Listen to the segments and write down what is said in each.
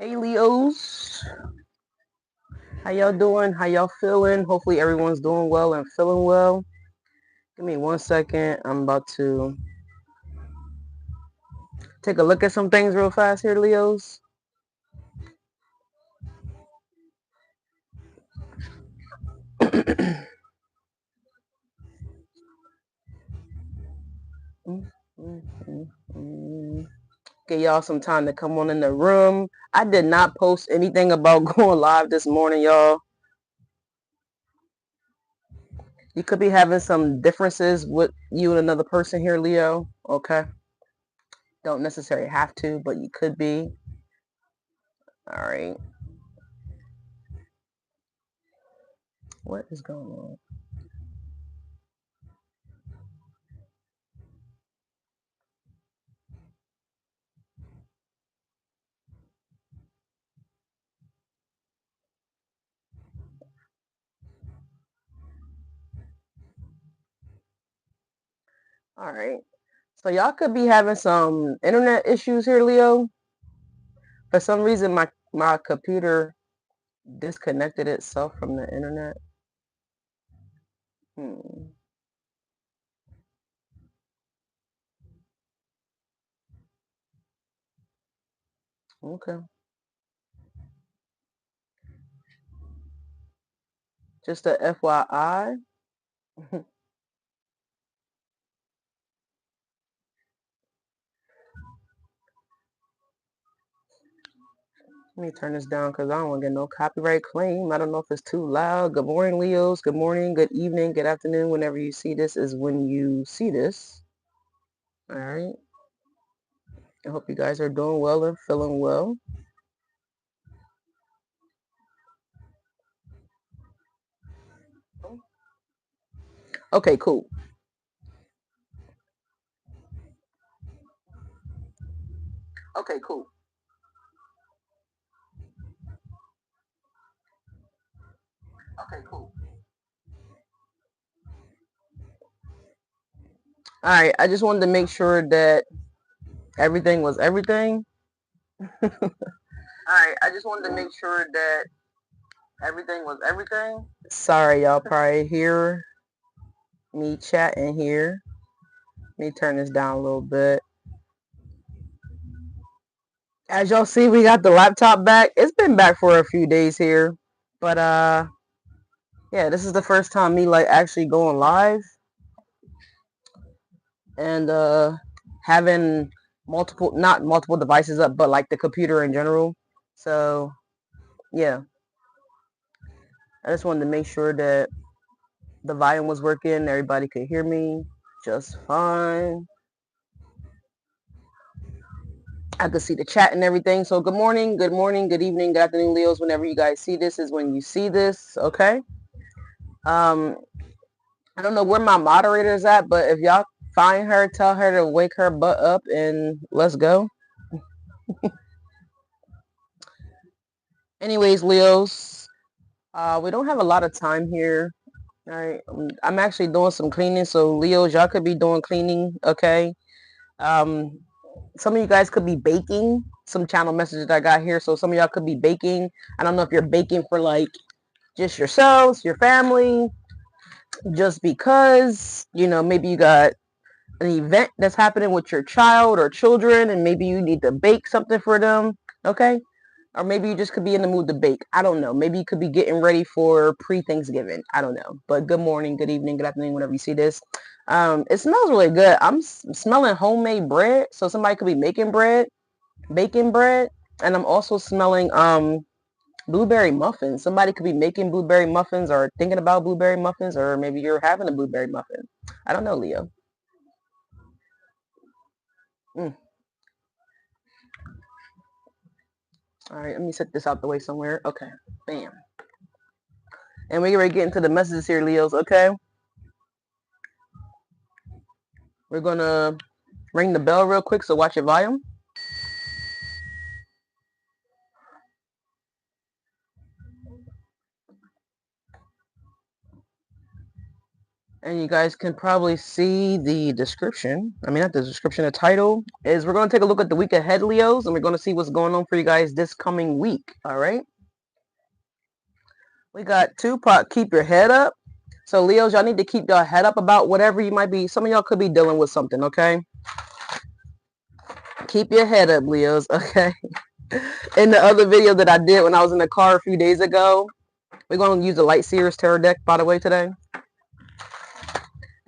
Hey Leos, how y'all doing? How y'all feeling? Hopefully everyone's doing well and feeling well. Give me 1 second. I'm about to take a look at some things real fast here, Leos. Give y'all some time to come on in the room. I did not post anything about going live this morning, y'all. You could be having some differences with you and another person here, Leo. Okay. Don't necessarily have to, but you could be. All right. What is going on? All right. So y'all could be having some internet issues here, Leo. For some reason, my computer disconnected itself from the internet. Okay. Just a FYI. Let me turn this down because I don't want to get no copyright claim. I don't know if it's too loud. Good morning, Leos. Good morning, good evening, good afternoon. Whenever you see this is when you see this. All right. I hope you guys are doing well and feeling well. Okay, cool. Okay, cool. Okay, cool. All right. I just wanted to make sure that everything was everything. All right. I just wanted to make sure that everything was everything. Sorry, y'all probably hear me chatting here. Let me turn this down a little bit. As y'all see, we got the laptop back. It's been back for a few days here. But yeah, this is the first time me like actually going live and having not multiple devices up, but like the computer in general. So yeah, I just wanted to make sure that the volume was working, everybody could hear me just fine. I could see the chat and everything. So good morning, good evening, good afternoon, Leos. Whenever you guys see this is when you see this, okay? I don't know where my moderator is at, but if y'all find her, tell her to wake her butt up and let's go. Anyways, Leos, we don't have a lot of time here. All right, I'm actually doing some cleaning, so Leos, y'all could be doing cleaning, okay? Some of you guys could be baking. Some channel messages that I got here, so some of y'all could be baking. I don't know if you're baking for like just yourselves, your family, just because, you know, maybe you got an event that's happening with your child or children and maybe you need to bake something for them, okay? Or maybe you just could be in the mood to bake. I don't know. Maybe you could be getting ready for pre-Thanksgiving. I don't know. But good morning, good evening, good afternoon, whenever you see this. It smells really good. I'm smelling homemade bread. So somebody could be making bread, baking bread. And I'm also smelling blueberry muffins. Somebody could be making blueberry muffins or thinking about blueberry muffins, or maybe you're having a blueberry muffin. I don't know, Leo. Mm. All right, let me set this out the way somewhere. Okay, bam. And we're ready to get into the messages here, Leos, okay? We're going to ring the bell real quick, so watch your volume. And you guys can probably see the description. I mean, not the description, the title is we're going to take a look at the week ahead, Leos, and we're going to see what's going on for you guys this coming week. All right. We got Tupac, keep your head up. So, Leos, y'all need to keep your head up about whatever you might be. Some of y'all could be dealing with something, okay? Keep your head up, Leos, okay? In the other video that I did when I was in the car a few days ago, we're going to use the Light Seers Tarot deck, by the way, today.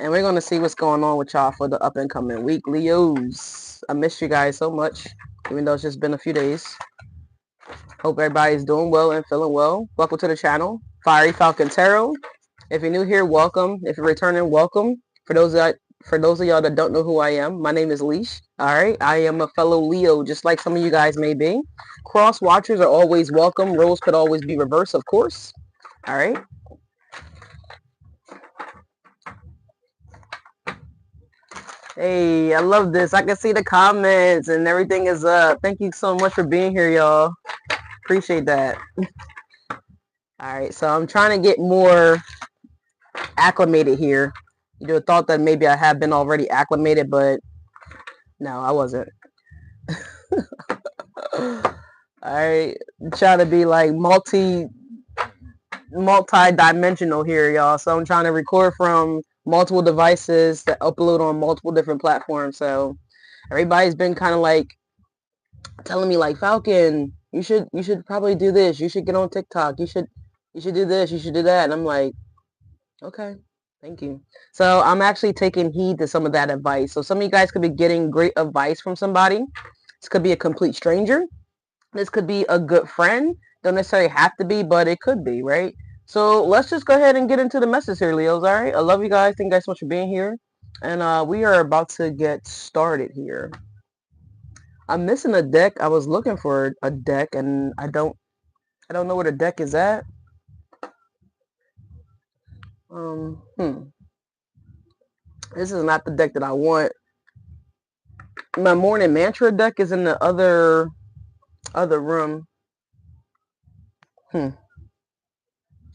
And we're going to see what's going on with y'all for the up and coming week. Leos, I miss you guys so much, even though it's just been a few days. Hope everybody's doing well and feeling well. Welcome to the channel, Fiery Falcon Tarot. If you're new here, welcome. If you're returning, welcome. For those of y'all that don't know who I am, my name is Leash. All right, I am a fellow Leo, just like some of you guys may be. Cross watchers are always welcome. Roles could always be reversed, of course. All right. Hey, I love this. I can see the comments and everything is up. Thank you so much for being here, y'all. Appreciate that. All right, so I'm trying to get more acclimated here. You would have thought that maybe I have been already acclimated, but no, I wasn't. All right, trying to be like multi-dimensional here, y'all. So I'm trying to record from multiple devices that upload on multiple different platforms. So everybody's been kind of like telling me like, Falcon, you should probably do this. You should get on TikTok. You should do this. You should do that. And I'm like, okay, thank you. So I'm actually taking heed to some of that advice. So some of you guys could be getting great advice from somebody. This could be a complete stranger. This could be a good friend. Don't necessarily have to be, but it could be, right? So let's just go ahead and get into the message here, Leos. All right. I love you guys. Thank you guys so much for being here. And we are about to get started here. I'm missing a deck. I was looking for a deck and I don't know where the deck is at. This is not the deck that I want. My morning mantra deck is in the other room.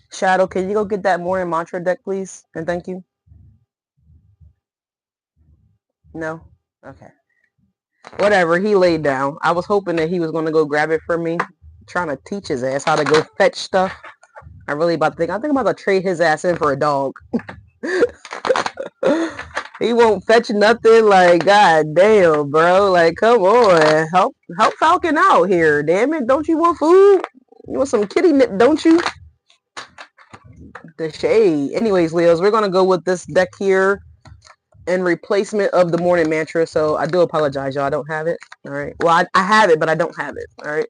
Shadow, can you go get that morning mantra deck, please? And thank you. No? Okay. Whatever, he laid down. I was hoping that he was going to go grab it for me. Trying to teach his ass how to go fetch stuff. I think I'm about to trade his ass in for a dog. He won't fetch nothing. Like, god damn, bro. Like, come on. Help Falcon out here. Damn it. Don't you want food? You want some kitty nip, don't you? The shade. Anyways, Leos, we're going to go with this deck here in replacement of the morning mantra. So I do apologize, y'all. I don't have it. All right. Well, I have it, but I don't have it. All right.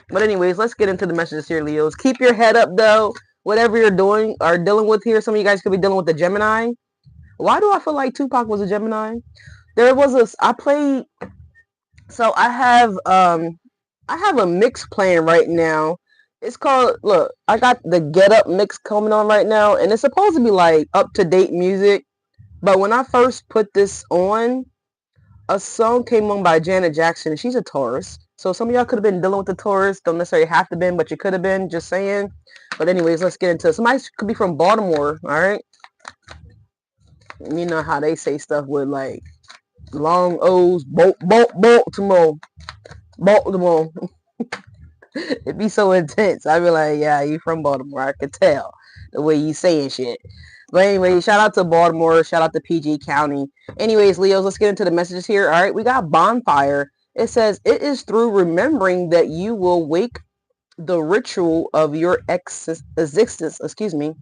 But anyways, let's get into the messages here, Leos. Keep your head up, though. Whatever you're doing or dealing with here. Some of you guys could be dealing with the Gemini. Why do I feel like Tupac was a Gemini? There was so I have a mix playing right now. It's called, look, I got the Get Up mix coming on right now, and it's supposed to be like up-to-date music. But when I first put this on, a song came on by Janet Jackson. She's a Taurus. So some of y'all could have been dealing with the Taurus. Don't necessarily have to been, but you could have been, just saying. But anyways, let's get into it. Somebody could be from Baltimore, all right? You know how they say stuff with like long O's, Baltimore. It'd be so intense. I'd be like, yeah, you from Baltimore. I could tell the way you saying shit. But anyway, shout out to Baltimore. Shout out to PG County. Anyways, Leos, let's get into the messages here. All right, we got bonfire. It says, it is through remembering that you will wake the ritual of your existence. Excuse me.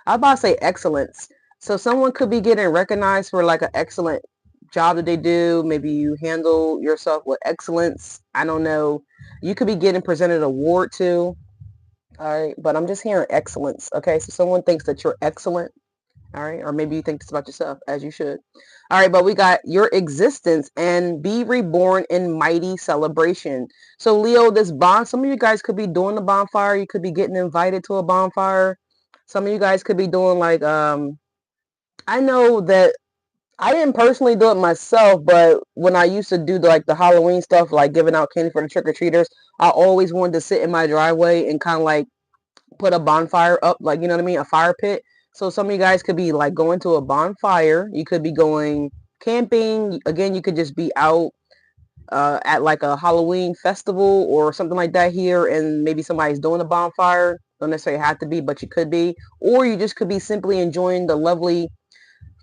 I was about to say excellence. So someone could be getting recognized for like an excellent job that they do. Maybe you handle yourself with excellence. I don't know. You could be getting presented an award too. All right. But I'm just hearing excellence. Okay. So someone thinks that you're excellent. All right. Or maybe you think this about yourself, as you should. All right. But we got your existence and be reborn in mighty celebration. So Leo, some of you guys could be doing the bonfire. You could be getting invited to a bonfire. Some of you guys could be doing like, I know that I didn't personally do it myself, but when I used to do the Halloween stuff, like giving out candy for the trick-or-treaters, I always wanted to sit in my driveway and kind of like put a bonfire up, like, you know what I mean, a fire pit. So some of you guys could be like going to a bonfire. You could be going camping. Again, you could just be out at like a Halloween festival or something like that here, and maybe somebody's doing a bonfire. Don't necessarily have to be, but you could be. Or you just could be simply enjoying the lovely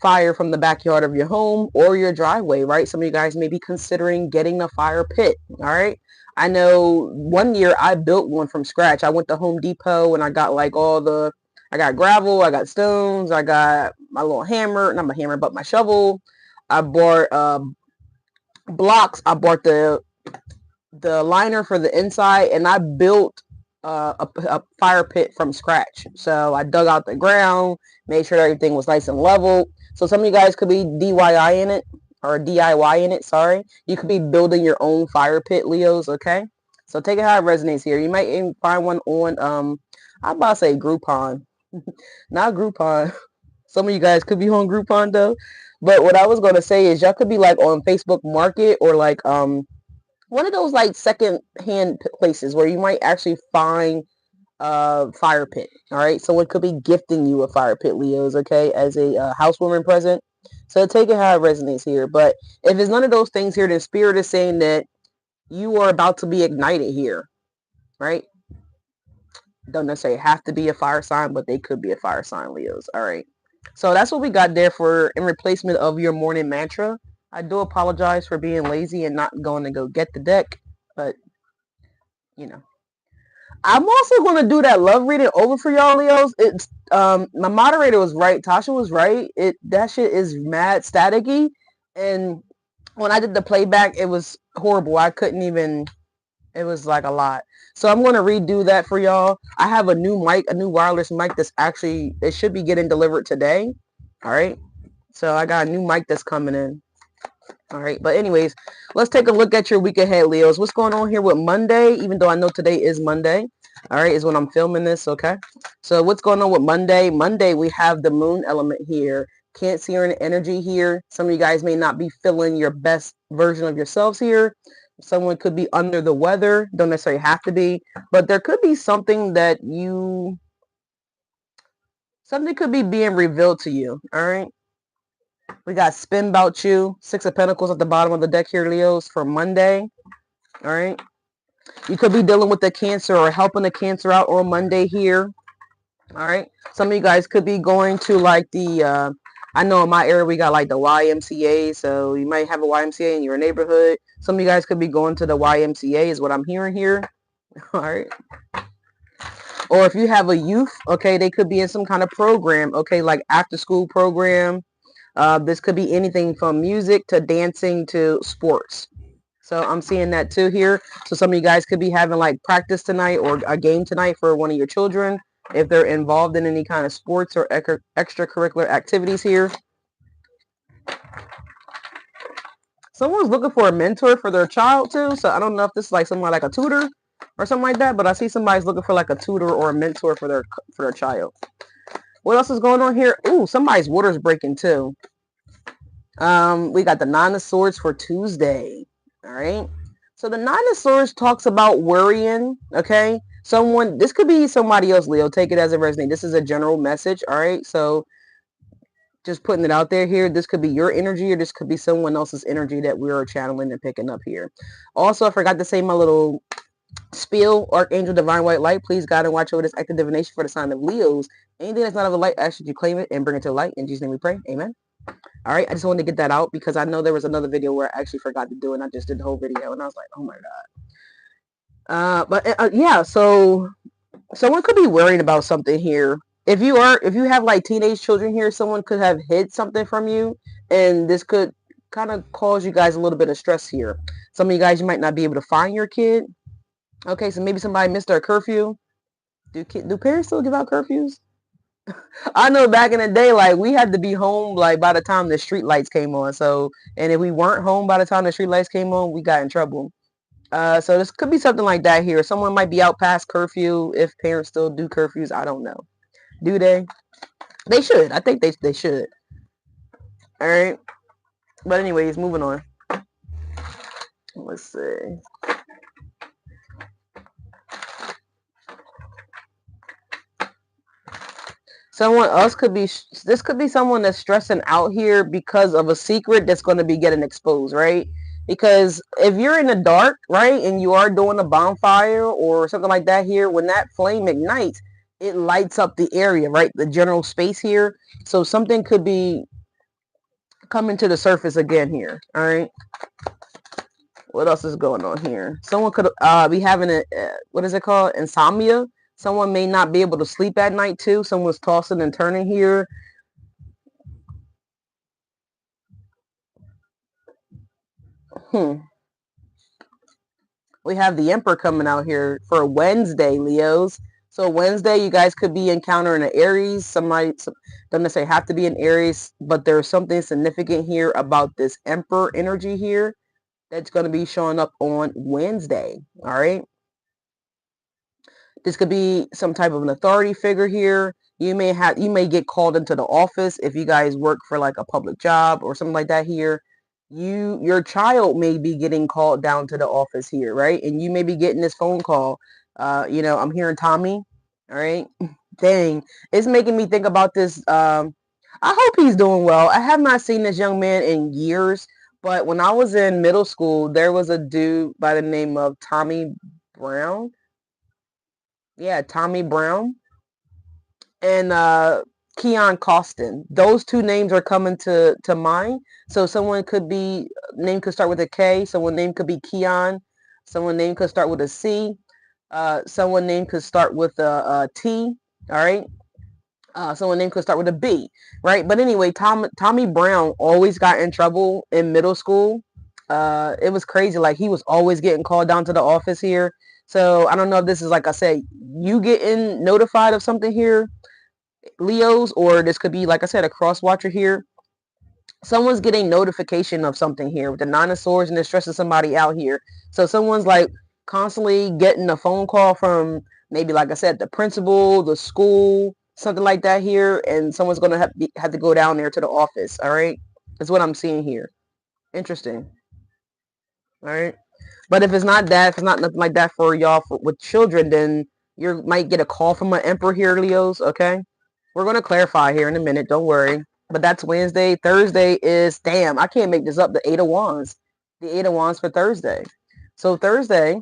fire from the backyard of your home or your driveway, right? Some of you guys may be considering getting a fire pit, all right? I know one year I built one from scratch. I went to Home Depot and I got like I got gravel, I got stones, I got my little hammer, not my hammer, but my shovel. I bought blocks. I bought the liner for the inside, and I built a fire pit from scratch. So I dug out the ground, made sure everything was nice and level. So some of you guys could be DIY in it, or DIY in it, sorry. You could be building your own fire pit, Leos, okay? So take it how it resonates here. You might even find one on, I'm about to say Groupon. Not Groupon. Some of you guys could be on Groupon, though. But what I was going to say is y'all could be like on Facebook Market, or like one of those like second hand places where you might actually find a fire pit. All right, someone could be gifting you a fire pit, Leos, okay, as a housewarming present. So take it how it resonates here. But if it's none of those things here, then Spirit is saying that you are about to be ignited here, right? Don't necessarily have to be a fire sign, but they could be a fire sign, Leos. All right, so that's what we got there for in replacement of your morning mantra. I do apologize for being lazy and not going to go get the deck, but you know, I'm also going to do that love reading over for y'all, Leos. It's my moderator was right. Tasha was right. That shit is mad staticky, and when I did the playback, it was horrible. I couldn't even. It was like a lot. So I'm going to redo that for y'all. I have a new mic, a new wireless mic that's actually, it should be getting delivered today. All right. So I got a new mic that's coming in. All right. But anyways, let's take a look at your week ahead, Leos. What's going on here with Monday? Even though I know today is Monday. All right. Is when I'm filming this. Okay. So what's going on with Monday? Monday, we have the moon element here. Cancerian energy here. Some of you guys may not be feeling your best version of yourselves here. Someone could be under the weather. Don't necessarily have to be. But there could be something that something could be being revealed to you. All right. We got spin about you. 6 of Pentacles at the bottom of the deck here, Leos, for Monday. All right. You could be dealing with the Cancer or helping the Cancer out on Monday here. All right. Some of you guys could be going to like the, I know in my area we got like the YMCA. So you might have a YMCA in your neighborhood. Some of you guys could be going to the YMCA is what I'm hearing here. All right. Or if you have a youth, okay, they could be in some kind of program, okay, like after school program. This could be anything from music to dancing to sports. So I'm seeing that too here. So some of you guys could be having like practice tonight or a game tonight for one of your children if they're involved in any kind of sports or extracurricular activities here. Someone's looking for a mentor for their child too. So I don't know if this is like someone like a tutor or something like that, but I see somebody's looking for like a tutor or a mentor for their child. What else is going on here? Ooh, somebody's water's breaking too. We got the Nine of Swords for Tuesday. All right. So the Nine of Swords talks about worrying. Okay. This could be somebody else, Leo. Take it as it resonates. This is a general message. All right. So just putting it out there here. This could be your energy or this could be someone else's energy that we're channeling and picking up here. Also, I forgot to say my little spiel, Archangel Divine White Light, please guide and watch over this active divination for the sign of Leos. Anything that's not of the light, actually, you claim it and bring it to the light. In Jesus' name we pray. Amen. All right. I just wanted to get that out because I know there was another video where I actually forgot to do it and I just did the whole video and I was like, oh my God. Yeah, so someone could be worried about something here. If you have like teenage children here, someone could have hid something from you and this could kind of cause you guys a little bit of stress here. Some of you guys, you might not be able to find your kid. Okay, so maybe somebody missed their curfew. Do parents still give out curfews? I know back in the day, like we had to be home like by the time the street lights came on. So, and if we weren't home by the time the street lights came on, we got in trouble. So this could be something like that here. Someone might be out past curfew. If parents still do curfews, I don't know. Do they? They should. I think they should. All right. But anyways, moving on. Let's see. Someone else could be, this could be someone that's stressing out here because of a secret that's going to be getting exposed, right? Because if you're in the dark, right, and you are doing a bonfire or something like that here, when that flame ignites, it lights up the area, right? The general space here. So something could be coming to the surface again here, all right? What else is going on here? Someone could be having a, what is it called? Insomnia. Someone may not be able to sleep at night too. Someone's tossing and turning here. We have the Emperor coming out here for Wednesday, Leos. So Wednesday, you guys could be encountering an Aries. Somebody don't necessarily have to be an Aries, but there's something significant here about this Emperor energy here that's going to be showing up on Wednesday. All right. This could be some type of an authority figure here. You may get called into the office if you guys work for like a public job or something like that here. Your child may be getting called down to the office here, right? And you may be getting this phone call. I'm hearing Tommy. All right. Dang. It's making me think about this. I hope he's doing well. I have not seen this young man in years, but when I was in middle school, there was a dude by the name of Tommy Brown. Yeah, Tommy Brown and Keon Costin. Those two names are coming to mind. So someone could be name could start with a K. Someone name could be Keon. Someone name could start with a C. Someone name could start with a T. All right. Someone name could start with a B. Right. But anyway, Tommy Brown always got in trouble in middle school. It was crazy. Like he was always getting called down to the office here. So I don't know if this is, like I said, you getting notified of something here, Leos, or this could be, like I said, a cross watcher here. Someone's getting notification of something here with the Nine of Swords, and they're stressing somebody out here. So someone's like constantly getting a phone call from maybe, like I said, the principal, the school, something like that here, and someone's going to have to go down there to the office. All right. That's what I'm seeing here. Interesting. All right. But if it's not that, if it's not nothing like that for y'all with children, then you might get a call from an Emperor here, Leos. Okay. We're going to clarify here in a minute. Don't worry. But that's Wednesday. Thursday is, damn, I can't make this up. The Eight of Wands. The Eight of Wands for Thursday. So Thursday,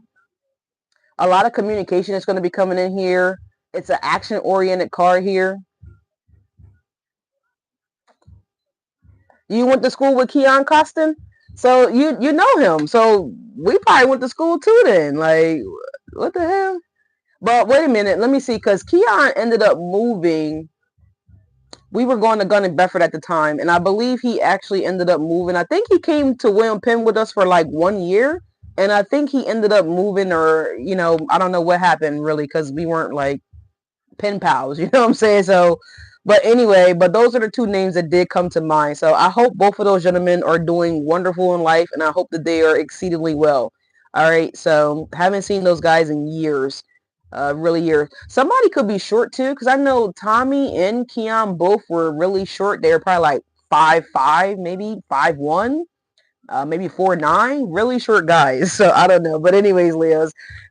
a lot of communication is going to be coming in here. It's an action-oriented card here. You went to school with Keon Costin? So you know him. So we probably went to school too then. Like, what the hell? But wait a minute. Let me see. Because Keon ended up moving. We were going to Gun and Bedford at the time, and I believe he actually ended up moving. I think he came to William Penn with us for like 1 year, and I think he ended up moving, or I don't know what happened really, because we weren't like pen pals, you know what I'm saying? So, but anyway, but those are the two names that did come to mind. So I hope both of those gentlemen are doing wonderful in life, and I hope that they are exceedingly well. All right, so haven't seen those guys in years. Really years. Somebody could be short too, because I know Tommy and Keon both were really short. They were probably like 5'5", maybe 5'1", maybe 4'9", really short guys. So I don't know. But anyways, Leos,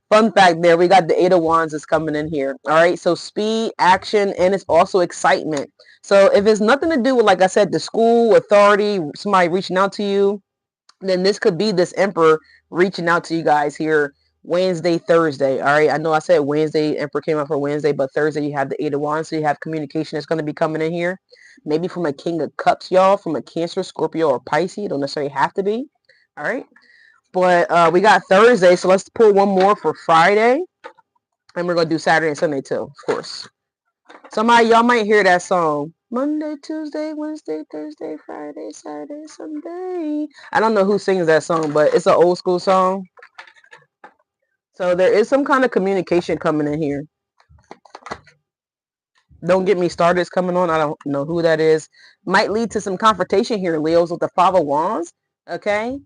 fun fact there, we got the Eight of Wands is coming in here. All right, so speed, action, and it's also excitement. So if it's nothing to do with, like I said, the school, authority, somebody reaching out to you, then this could be this Emperor reaching out to you guys here Wednesday, Thursday. All right. I know I said Wednesday, Emperor came out for Wednesday, but Thursday you have the Eight of Wands. So you have communication that's going to be coming in here. Maybe from a King of Cups, y'all, from a Cancer, Scorpio, or Pisces. Don't necessarily have to be. All right. But we got Thursday. So let's pull one more for Friday. And we're going to do Saturday and Sunday too, of course. Somebody, y'all might hear that song. Monday, Tuesday, Wednesday, Thursday, Friday, Saturday, Sunday. I don't know who sings that song, but it's an old school song. So there is some kind of communication coming in here. Don't get me started. It's coming on. I don't know who that is. Might lead to some confrontation here, Leos, with the Five of Wands. Okay.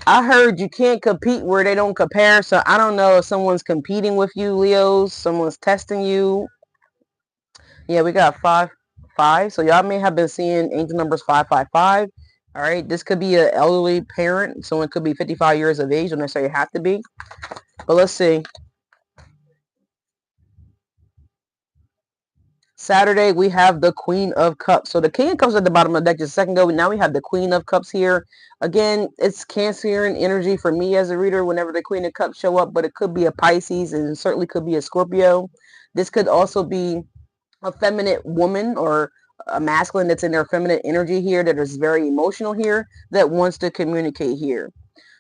I heard you can't compete where they don't compare. So I don't know if someone's competing with you, Leos. Someone's testing you. Yeah, we got 5. So y'all may have been seeing angel numbers 555. All right. This could be an elderly parent. Someone could be 55 years of age. Don't necessarily have to be. But let's see. Saturday, we have the Queen of Cups. So the King of Cups at the bottom of the deck just a second ago. Now we have the Queen of Cups here. Again, it's Cancerian energy for me as a reader whenever the Queen of Cups show up, but it could be a Pisces and certainly could be a Scorpio. This could also be a feminine woman or a masculine that's in their feminine energy here that is very emotional here that wants to communicate here.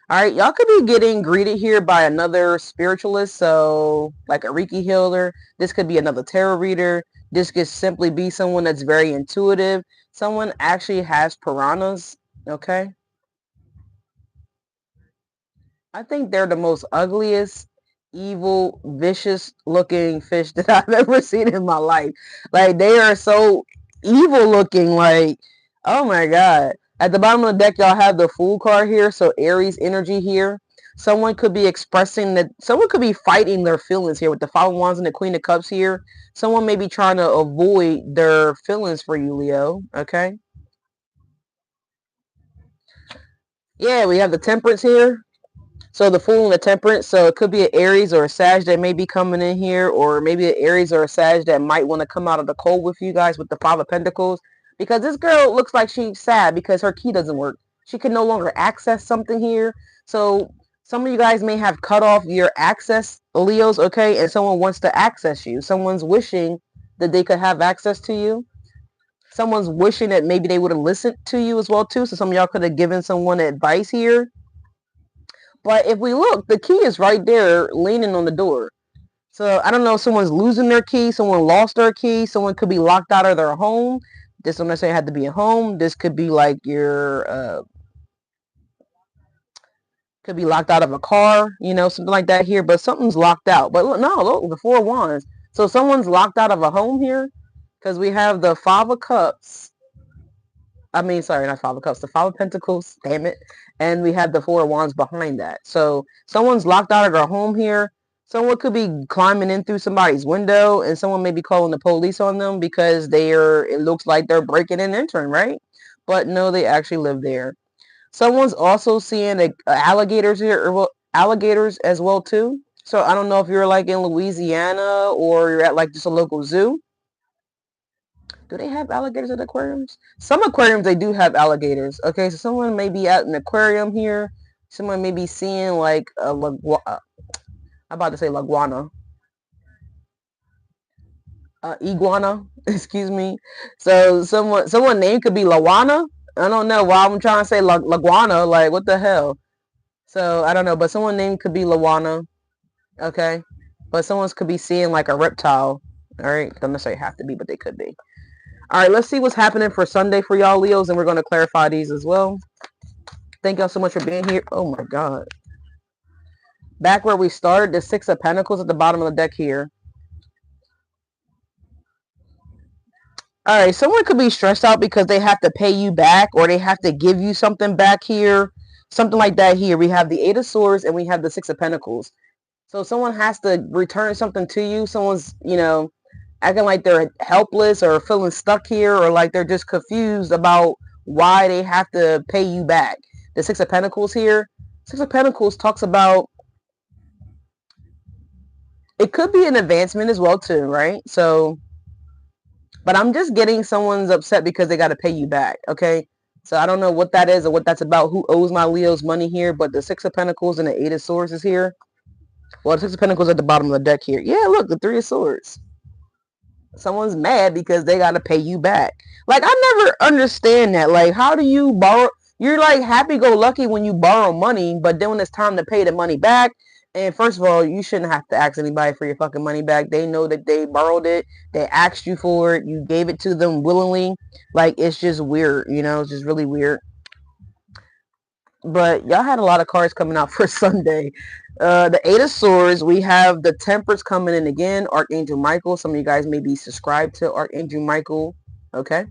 All right, y'all could be getting greeted here by another spiritualist, so like a Reiki healer. This could be another tarot reader. This could simply be someone that's very intuitive. Someone actually has piranhas, okay? I think they're the most ugliest, evil, vicious looking fish that I've ever seen in my life. Like they are so evil looking, like, oh my God. At the bottom of the deck, y'all have the Fool card here, so Aries energy here. Someone could be expressing that, someone could be fighting their feelings here with the Five of Wands and the Queen of Cups here. Someone may be trying to avoid their feelings for you, Leo, okay? Yeah, we have the Temperance here. So the Fool and the Temperance, so it could be an Aries or a Sag that may be coming in here, or maybe an Aries or a Sag that might want to come out of the cold with you guys with the Five of Pentacles. Because this girl looks like she's sad because her key doesn't work. She can no longer access something here. So some of you guys may have cut off your access, Leos, okay? And someone wants to access you. Someone's wishing that they could have access to you. Someone's wishing that maybe they would have listened to you as well, too. So some of y'all could have given someone advice here. But if we look, the key is right there leaning on the door. So I don't know if someone's losing their key, someone lost their key, someone could be locked out of their home. This don't necessarily have to be a home. This could be like your could be locked out of a car, you know, something like that here, but something's locked out. But look, no, look, the Four of Wands. So someone's locked out of a home here because we have the Five of Cups. I mean, sorry, not Five of Cups, the Five of Pentacles, damn it. And we have the Four of Wands behind that. So someone's locked out of their home here. Someone could be climbing in through somebody's window and someone may be calling the police on them because it looks like they're breaking and entering, right? But no, they actually live there. Someone's also seeing alligators here, or alligators as well too. So I don't know if you're like in Louisiana or you're at like just a local zoo. Do they have alligators at aquariums? Some aquariums, they do have alligators. Okay, so someone may be at an aquarium here. Someone may be seeing like I'm about to say laguana. Iguana, excuse me. So someone name could be Lawana. I don't know why I'm trying to say laguana. Like what the hell? So I don't know, but someone name could be Lawana. Okay, but someone could be seeing like a reptile. All right, don't necessarily have to be, but they could be. All right, let's see what's happening for Sunday for y'all, Leos, and we're going to clarify these as well. Thank y'all so much for being here. Oh, my God. Back where we started, the Six of Pentacles at the bottom of the deck here. All right, someone could be stressed out because they have to pay you back or they have to give you something back here. Something like that here. We have the Eight of Swords and we have the Six of Pentacles. So someone has to return something to you. Someone's, you know, acting like they're helpless or feeling stuck here or like they're just confused about why they have to pay you back. The Six of Pentacles here. Six of Pentacles talks about it could be an advancement as well too, right? So, but I'm just getting someone's upset because they got to pay you back, okay? So I don't know what that is or what that's about, who owes my Leos money here, but the Six of Pentacles and the Eight of Swords is here. Well, the Six of Pentacles at the bottom of the deck here. Yeah, look, the Three of Swords. Someone's mad because they got to pay you back. Like, I never understand that. Like, how do you borrow? You're like happy-go-lucky when you borrow money, but then when it's time to pay the money back, and first of all, you shouldn't have to ask anybody for your fucking money back. They know that they borrowed it. They asked you for it. You gave it to them willingly. Like, it's just weird, you know? It's just really weird. But y'all had a lot of cards coming out for Sunday. The Eight of Swords, we have the Temperance coming in again, Archangel Michael. Some of you guys may be subscribed to Archangel Michael. Okay.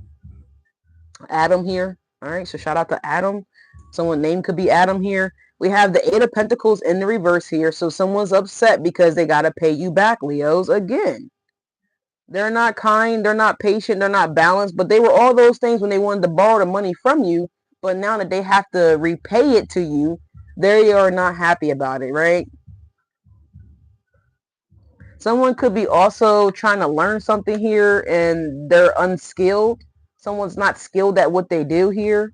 Adam here. All right, so shout out to Adam. Someone name could be Adam here. We have the Eight of Pentacles in the reverse here. So someone's upset because they got to pay you back, Leos, again. They're not kind, they're not patient, they're not balanced, but they were all those things when they wanted to borrow the money from you. But now that they have to repay it to you, they are not happy about it, right? Someone could be also trying to learn something here and they're unskilled. Someone's not skilled at what they do here.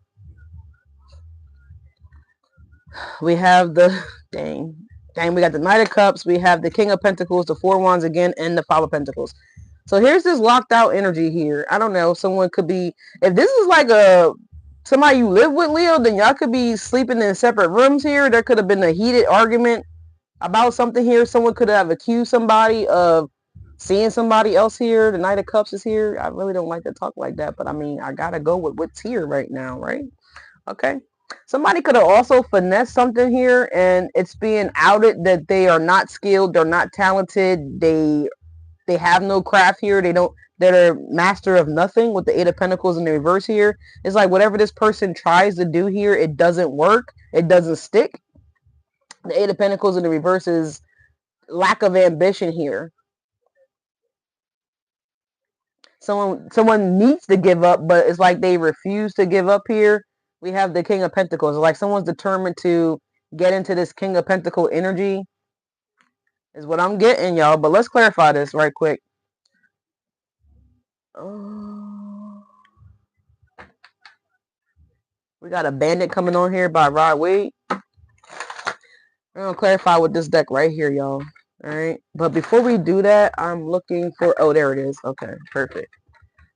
We have the, dang, we got the Knight of Cups. We have the King of Pentacles, the Four Wands again, and the Five of Pentacles. So here's this locked out energy here. I don't know. Someone could be, if this is like somebody you live with, Leo, then y'all could be sleeping in separate rooms here. There could have been a heated argument about something here. Someone could have accused somebody of seeing somebody else here. The Knight of Cups is here. I really don't like to talk like that, but I mean, I gotta go with what's here right now, right? Okay. Somebody could have also finessed something here, and it's being outed that they are not skilled, they're not talented, they have no craft here. They're master of nothing with the Eight of Pentacles in the reverse here. It's like whatever this person tries to do here, it doesn't work. It doesn't stick. The Eight of Pentacles in the reverse is lack of ambition here. Someone needs to give up, but it's like they refuse to give up here. We have the King of Pentacles. It's like someone's determined to get into this King of Pentacle energy is what I'm getting, y'all. But let's clarify this right quick. We got a Bandit coming on here by Rod Wade. We're going to clarify with this deck right here, y'all. Alright. But before we do that, I'm looking for... Oh, there it is. Okay, perfect.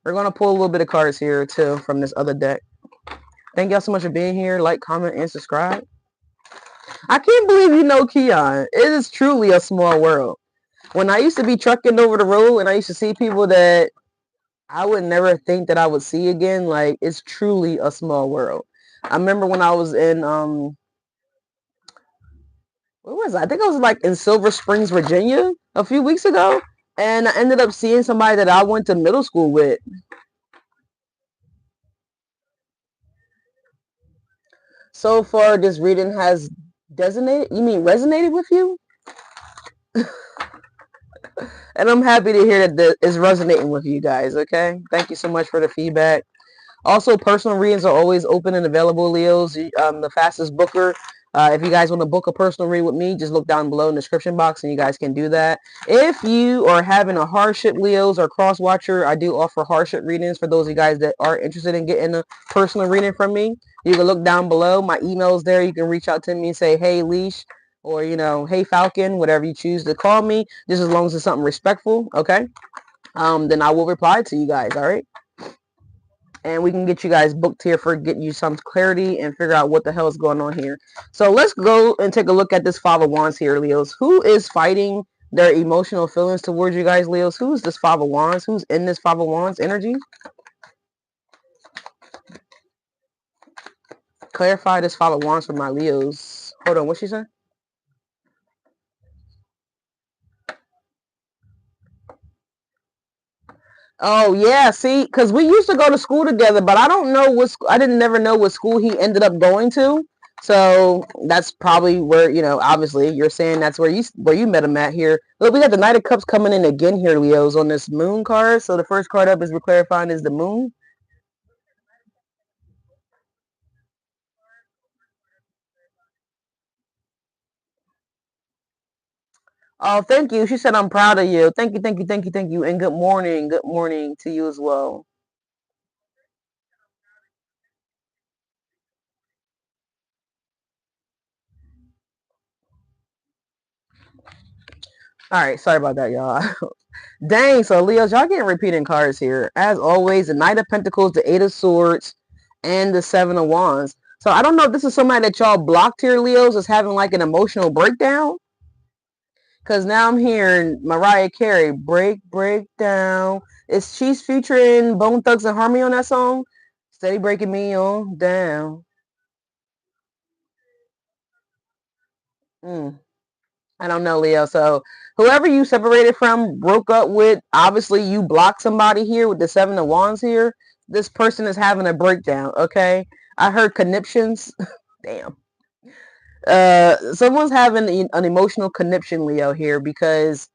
We're going to pull a little bit of cards here, too, from this other deck. Thank y'all so much for being here. Like, comment, and subscribe. I can't believe you know Keon. It is truly a small world. When I used to be trucking over the road and I used to see people that I would never think that I would see again, like, it's truly a small world. I remember when I was in... where was I? I think I was like in Silver Springs, Virginia a few weeks ago. And I ended up seeing somebody that I went to middle school with. So far, this reading has resonated with you? And I'm happy to hear that it's resonating with you guys, okay? Thank you so much for the feedback. Also, personal readings are always open and available, Leos. The fastest booker. If you guys want to book a personal read with me, just look down below in the description box and you guys can do that. If you are having a hardship, Leos, or cross-watcher, I do offer hardship readings for those of you guys that are interested in getting a personal reading from me. You can look down below. My email is there. You can reach out to me and say, hey, Leash, or, hey, Falcon, whatever you choose to call me, just as long as it's something respectful, okay? Then I will reply to you guys, all right? And we can get you guys booked here for getting you some clarity and figure out what the hell is going on here. So let's go and take a look at this Five of Wands here, Leos. Who is fighting their emotional feelings towards you guys, Leos? Who is this Five of Wands? Who's in this Five of Wands energy? Clarify this Five of Wands for my Leos. Hold on, what she said? Oh, yeah, see, because we used to go to school together, but I don't know I didn't never know what school he ended up going to. So that's probably where, obviously you're saying that's where you met him at here. Look, we got the Knight of Cups coming in again here, Leos, on this Moon card. So the first card up, as we're clarifying, is the Moon. Oh, thank you. She said, I'm proud of you. Thank you, thank you, thank you, thank you. And good morning. Good morning to you as well. All right. Sorry about that, y'all. Dang. So, Leos, y'all getting repeating cards here. As always, the Knight of Pentacles, the Eight of Swords, and the Seven of Wands. So, I don't know if this is somebody that y'all blocked here, Leos, is having like an emotional breakdown. Because now I'm hearing Mariah Carey, break down. She's featuring Bone Thugs and Harmony on that song? Steady breaking me on down. I don't know, Leo. So whoever you separated from, broke up with, obviously you blocked somebody here with the Seven of Wands here. This person is having a breakdown, okay? I heard conniptions. Damn. Someone's having an emotional conniption, Leo, here, because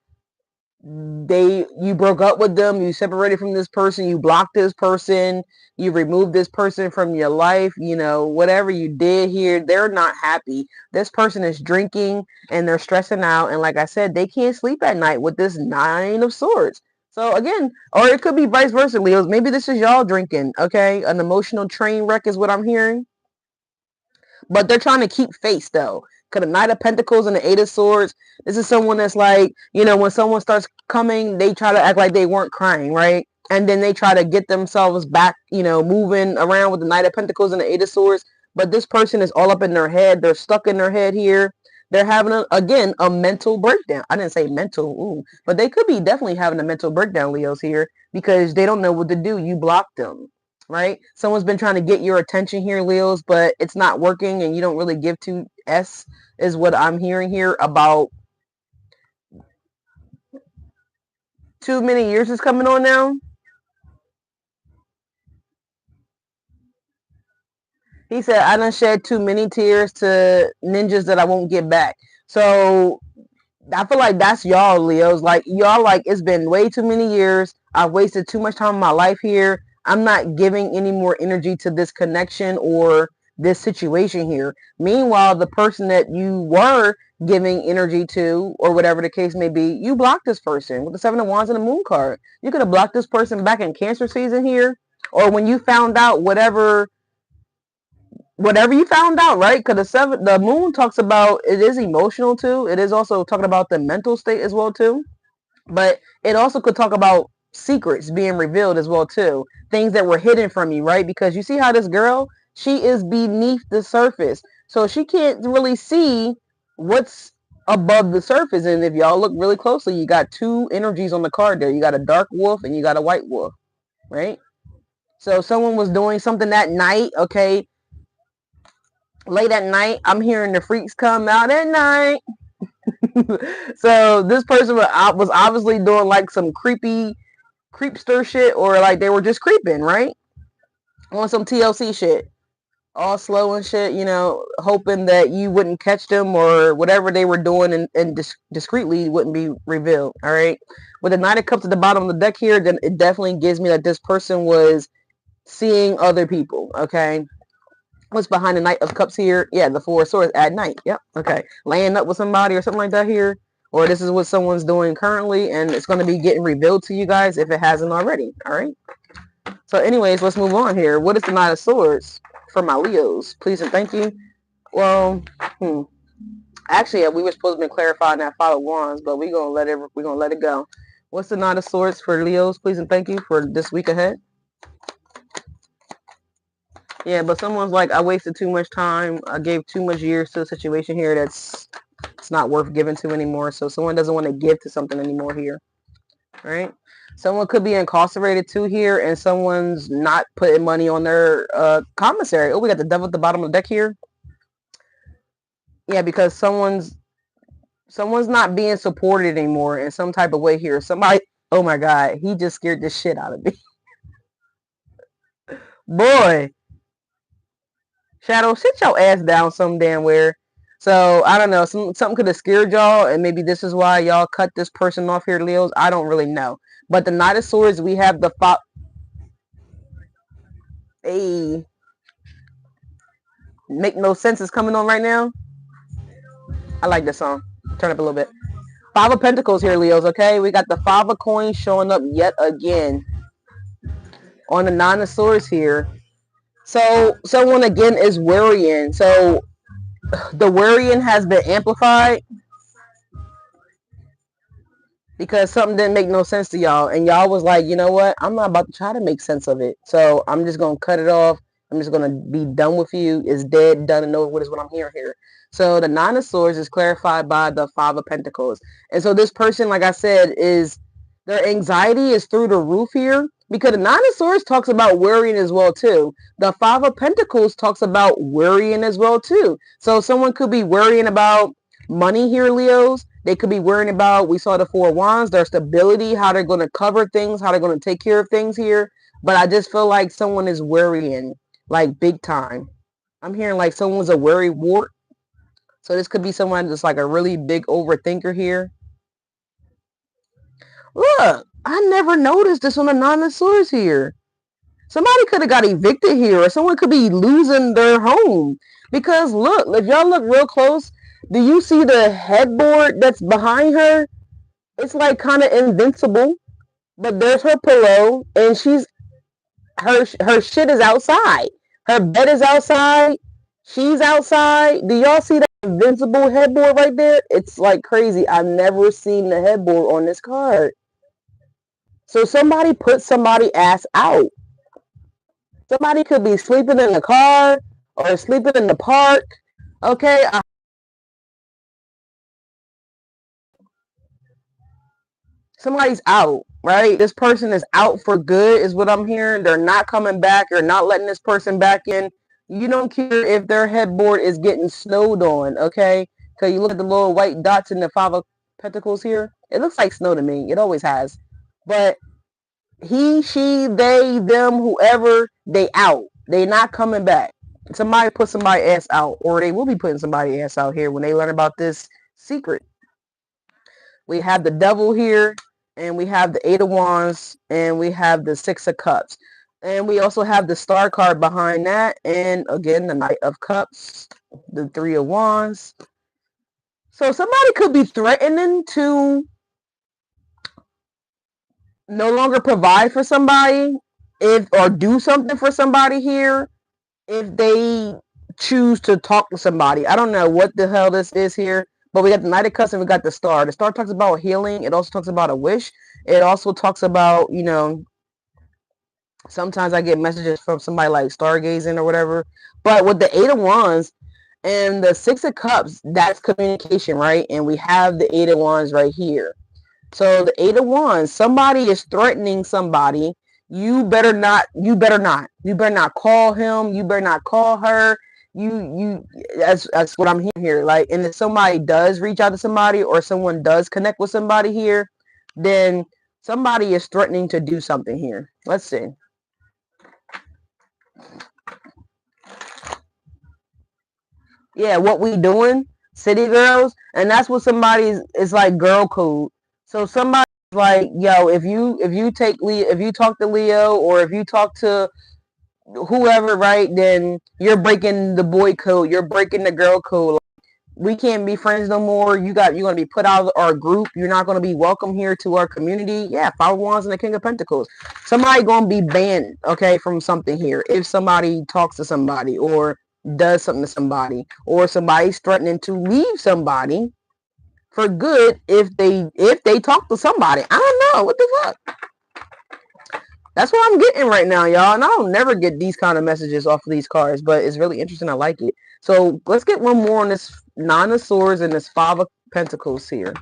you broke up with them, you separated from this person, you blocked this person, you removed this person from your life, whatever you did here, they're not happy. This person is drinking and they're stressing out, and like I said, they can't sleep at night with this Nine of Swords. So again, or it could be vice versa, Leos. Maybe this is y'all drinking, okay? An emotional train wreck is what I'm hearing. But they're trying to keep face though. Because the Knight of Pentacles and the Eight of Swords, this is someone that's like, when someone starts coming, they try to act like they weren't crying, right? And then they try to get themselves back, moving around with the Knight of Pentacles and the Eight of Swords. But this person is all up in their head. They're stuck in their head here. They're having, again, a mental breakdown. I didn't say mental, but they could be definitely having a mental breakdown, Leos, here, because they don't know what to do. You blocked them. Right? Someone's been trying to get your attention here, Leos, but it's not working and you don't really give two S is what I'm hearing here about. Too many years is coming on now. He said, I done shed too many tears to ninjas that I won't get back. So I feel like that's y'all, Leos. Like, y'all, like, it's been way too many years. I've wasted too much time in my life here. I'm not giving any more energy to this connection or this situation here. Meanwhile, the person that you were giving energy to, or whatever the case may be, you blocked this person with the Seven of Wands and the Moon card. You could have blocked this person back in Cancer season here, or when you found out whatever you found out, right? Because the moon talks about, it is emotional too. It is also talking about the mental state as well too. But it also could talk about secrets being revealed as well too. Things that were hidden from you, right? Because you see how this girl, she is beneath the surface. So she can't really see what's above the surface. And if y'all look really closely, you got two energies on the card there. You got a dark wolf and you got a white wolf, right? So someone was doing something that night, okay? Late at night, I'm hearing the freaks come out at night. So this person was obviously doing like some creepster shit, or like they were just creeping, right? On some TLC shit. All slow and shit, hoping that you wouldn't catch them, or whatever they were doing and discreetly wouldn't be revealed, all right? With the Knight of Cups at the bottom of the deck here, then it definitely gives me that this person was seeing other people, okay? What's behind the Knight of Cups here? Yeah, the Four of Swords at night. Yep. Okay. Laying up with somebody or something like that here. Or this is what someone's doing currently, and it's going to be getting revealed to you guys if it hasn't already. All right. So anyways, let's move on here. What is the Knight of Swords for my Leos? Please and thank you. Well, actually, we were supposed to be clarifying that Five of Wands, but we're gonna let it go. What's the Knight of Swords for Leos? Please and thank you for this week ahead. Yeah, but someone's like, I wasted too much time. I gave too much years to a situation here it's not worth giving to anymore. So someone doesn't want to give to something anymore here, right? Someone could be incarcerated too here, and someone's not putting money on their commissary. Oh, we got the Devil at the bottom of the deck here. Yeah, because someone's not being supported anymore in some type of way here. Somebody, oh my God, he just scared the shit out of me. Boy. Shadow, sit your ass down some damn where. So, I don't know. Something could have scared y'all, and maybe this is why y'all cut this person off here, Leos. I don't really know. But the Knight of Swords, we have the Hey. Make No Sense is coming on right now. I like this song. Turn up a little bit. Five of Pentacles here, Leos, okay? We got the Five of Coins showing up yet again on the Nine of Swords here. So, someone again is worrying. So, the worrying has been amplified because something didn't make no sense to y'all, and y'all was like, you know what, I'm not about to try to make sense of it, so I'm just gonna cut it off. I'm just gonna be done with you. It's dead, done, and over with is what I'm hearing here. So the Nine of Swords is clarified by the Five of Pentacles, and so this person, like I said, is their anxiety is through the roof here, because the Nine of Swords talks about worrying as well too. The Five of Pentacles talks about worrying as well too. So someone could be worrying about money here, Leos. They could be worrying about, we saw the Four of Wands, their stability, how they're going to cover things, how they're going to take care of things here. But I just feel like someone is worrying, like big time. I'm hearing like someone's a worry wart. So this could be someone that's like a really big overthinker here. Look, I never noticed this on the Nine of Swords here. Somebody could have got evicted here, or someone could be losing their home. Because look, if y'all look real close, do you see the headboard that's behind her? It's like kind of invincible, but there's her pillow, and her shit is outside. Her bed is outside. She's outside. Do y'all see that invincible headboard right there? It's like crazy. I've never seen the headboard on this card. So somebody put somebody ass out. Somebody could be sleeping in the car or sleeping in the park. Okay. Somebody's out, right? This person is out for good is what I'm hearing. They're not coming back. You're not letting this person back in. You don't care if their headboard is getting snowed on, okay? Because you look at the little white dots in the Five of Pentacles here. It looks like snow to me. It always has. But he, she, they, them, whoever, they out. They not coming back. Somebody put somebody ass out, or they will be putting somebody ass out here when they learn about this secret. We have the Devil here, and we have the Eight of Wands, and we have the Six of Cups. And we also have the Star card behind that, and again, the Knight of Cups, the Three of Wands. So somebody could be threatening to no longer provide for somebody or do something for somebody here if they choose to talk to somebody. I don't know what the hell this is here. But we got the Knight of Cups and we got the Star. The Star talks about healing. It also talks about a wish. It also talks about, you know, sometimes I get messages from somebody like stargazing or whatever. But with the Eight of Wands and the Six of Cups, that's communication, right? And we have the Eight of Wands right here. So the Eight of Wands, somebody is threatening somebody. You better not call him. You better not call her. That's what I'm hearing here. Like, and if somebody does reach out to somebody or someone does connect with somebody here, then somebody is threatening to do something here. Let's see. Yeah, what we doing, city girls, and that's what somebody's is like girl code. So somebody's like, yo, if you talk to Leo or if you talk to whoever, right, then you're breaking the boy code, you're breaking the girl code. We can't be friends no more. You're gonna be put out of our group. You're not gonna be welcome here to our community. Yeah, Five of Wands and the King of Pentacles. Somebody gonna be banned, okay, from something here. If somebody talks to somebody or does something to somebody, or somebody's threatening to leave somebody for good if they talk to somebody. I don't know. What the fuck? That's what I'm getting right now, y'all. And I don't never get these kind of messages off of these cards, but it's really interesting. I like it. So let's get one more on this Nine of Swords and this Five of Pentacles here.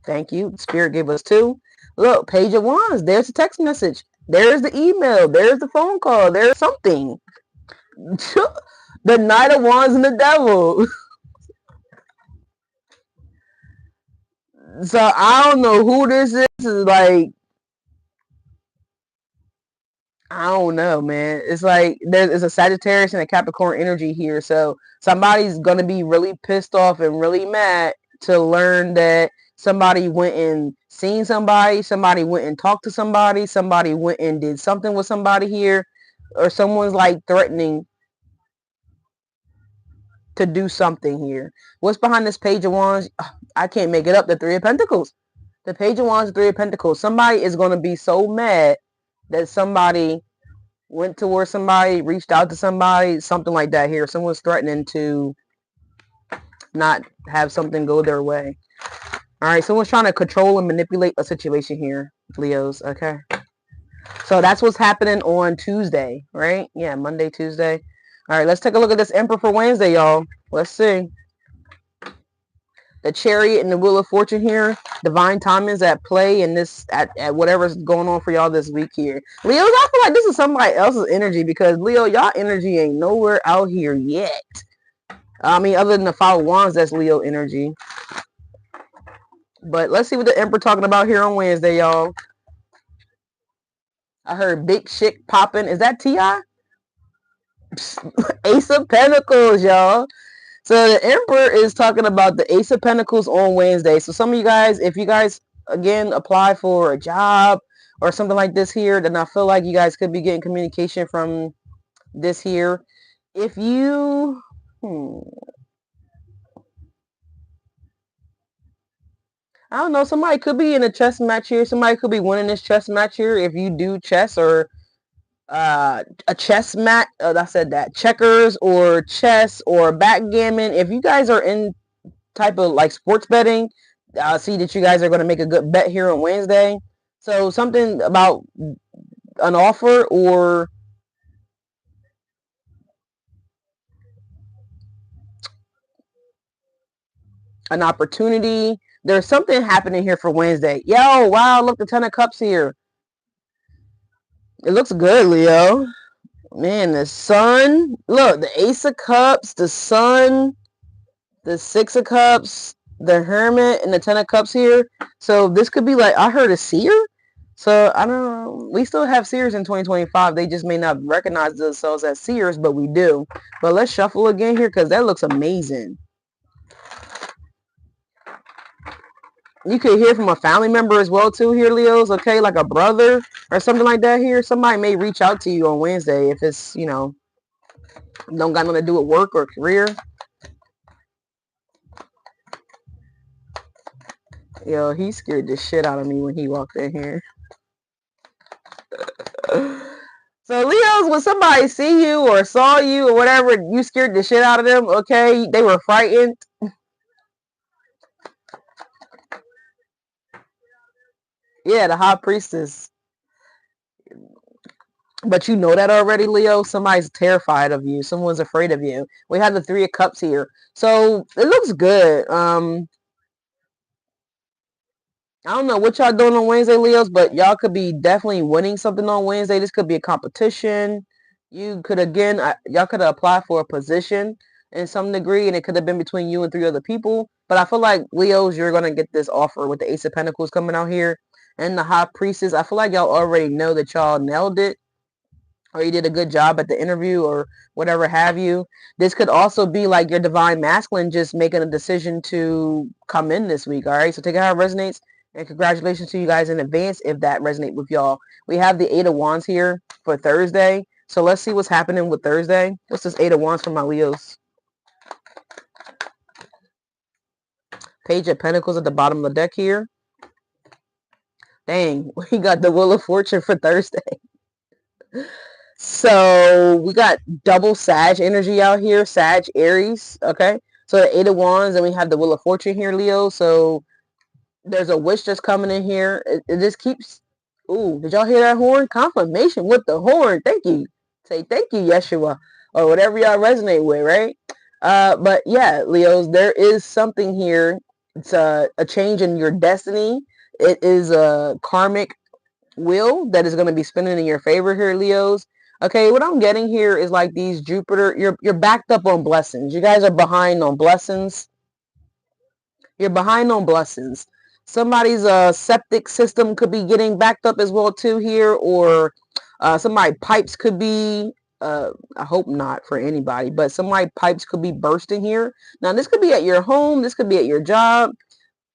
Thank you. Spirit gave us two. Look, Page of Wands. There's a text message. There's the email. There's the phone call. There's something. The Knight of Wands and the Devil. So I don't know who this is. Like, I don't know, man. It's like there's a Sagittarius and a Capricorn energy here. So somebody's going to be really pissed off and really mad to learn that somebody went and seen somebody went and talked to somebody went and did something with somebody here, or someone's like threatening to do something here. What's behind this Page of Wands? I can't make it up. The Three of Pentacles. The Page of Wands, the Three of Pentacles. Somebody is going to be so mad that somebody went towards somebody, reached out to somebody, something like that here. Someone's threatening to not have something go their way. All right, someone's trying to control and manipulate a situation here, Leos, okay? So that's what's happening on Tuesday, right? Yeah, Monday, Tuesday. All right, let's take a look at this Emperor for Wednesday, y'all. Let's see. The Chariot and the Wheel of Fortune here. Divine timing's at play in this at whatever's going on for y'all this week here. Leos, I feel like this is somebody else's energy because Leo, y'all energy ain't nowhere out here yet. I mean, other than the Five of Wands, that's Leo energy. But let's see what the Emperor talking about here on Wednesday, y'all. I heard big shit popping. Is that T.I.? Ace of Pentacles, y'all. So the Emperor is talking about the Ace of Pentacles on Wednesday. So some of you guys, if you guys again, apply for a job or something like this here, then I feel like you guys could be getting communication from this here. If you, I don't know, somebody could be in a chess match here. Somebody could be winning this chess match here. If you do chess or a chess match, I said that, checkers or chess or backgammon. If you guys are in type of like sports betting, I see that you guys are going to make a good bet here on Wednesday. So something about an offer or an opportunity. There's something happening here for Wednesday. Yo, wow, look, the 10 of cups here. It looks good, Leo. Man, the sun. Look, the ace of cups, the sun, the 6 of cups, the hermit, and the 10 of cups here. So this could be like, I heard a seer. So I don't know. We still have seers in 2025. They just may not recognize themselves as seers, but we do. But let's shuffle again here because that looks amazing. You could hear from a family member as well too here, Leos, okay? Like a brother or something like that here. Somebody may reach out to you on Wednesday if it's, you know, don't got nothing to do with work or career. Yo, he scared the shit out of me when he walked in here. So Leos, when somebody see you or saw you or whatever, you scared the shit out of them, okay? They were frightened. Yeah, the high priestess. But you know that already, Leo. Somebody's terrified of you. Someone's afraid of you. We have the 3 of cups here. So it looks good. I don't know what y'all doing on Wednesday, Leos, but y'all could be definitely winning something on Wednesday. This could be a competition. You could, again, y'all could apply for a position in some degree, and it could have been between you and 3 other people. But I feel like, Leos, you're going to get this offer with the Ace of Pentacles coming out here and the High Priestess. I feel like y'all already know that y'all nailed it, or you did a good job at the interview or whatever have you. This could also be like your divine masculine just making a decision to come in this week. All right. So take it how it resonates. And congratulations to you guys in advance if that resonates with y'all. We have the 8 of Wands here for Thursday. So let's see what's happening with Thursday. What's this 8 of Wands for my Leos? Page of Pentacles at the bottom of the deck here. Dang, we got the Wheel of Fortune for Thursday. So we got double Sag energy out here. Sag, Aries. Okay. So the 8 of Wands, and we have the Wheel of Fortune here, Leo. So there's a wish just coming in here. It just keeps. Ooh, did y'all hear that horn? Confirmation with the horn. Thank you. Say thank you, Yeshua, or whatever y'all resonate with, right? But yeah, Leos, there is something here. It's a change in your destiny. It is a karmic wheel that is going to be spinning in your favor here, Leos. Okay, what I'm getting here is like these Jupiter, you're backed up on blessings. You guys are behind on blessings. You're behind on blessings. Somebody's septic system could be getting backed up as well too here, or somebody pipes could be, I hope not for anybody, but somebody pipes could be bursting here. Now this could be at your home, this could be at your job.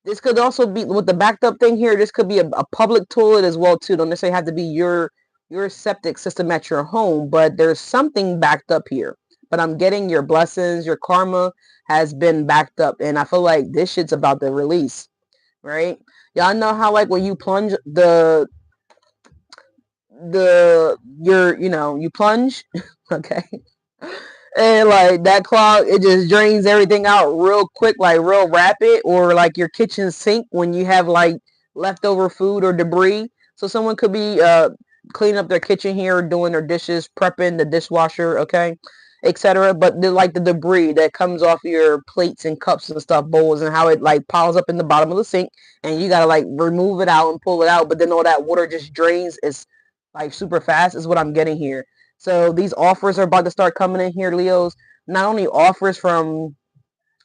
This could also be with the backed up thing here. This could be a public toilet as well too. Don't necessarily have to be your septic system at your home, but there's something backed up here. But I'm getting your blessings, your karma has been backed up, and I feel like this shit's about to release, right? Y'all know how like when you plunge you plunge, okay, and like that clog, it just drains everything out real quick, like real rapid, or like your kitchen sink when you have like leftover food or debris. So someone could be cleaning up their kitchen here, doing their dishes, prepping the dishwasher, okay, etc. But like the debris that comes off your plates and cups and stuff, bowls, and how it like piles up in the bottom of the sink, and you gotta like remove it out and pull it out, but then all that water just drains is like super fast is what I'm getting here. So these offers are about to start coming in here, Leos. Not only offers from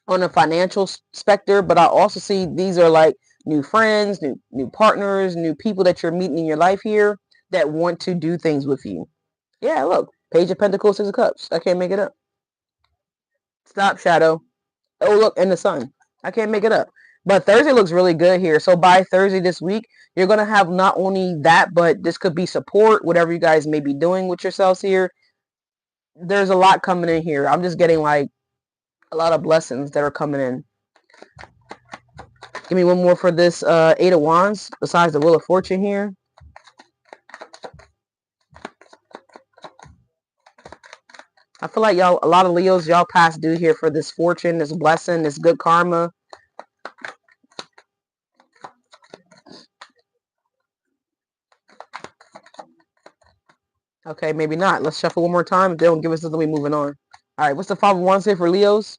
on a financial specter, but I also see these are like new friends, new partners, new people that you're meeting in your life here that want to do things with you. Yeah, look, Page of Pentacles, 6 of Cups. I can't make it up. Stop, Shadow. Oh, look, and the Sun. I can't make it up. But Thursday looks really good here. So by Thursday this week, you're going to have not only that, but this could be support, whatever you guys may be doing with yourselves here. There's a lot coming in here. I'm just getting like a lot of blessings that are coming in. Give me one more for this Eight of Wands besides the Wheel of Fortune here. I feel like y'all, a lot of Leos, y'all past due here for this fortune, this blessing, this good karma. Okay, maybe not. Let's shuffle one more time. If they don't give us something, we moving on. All right, what's the Five of Wands here for Leos?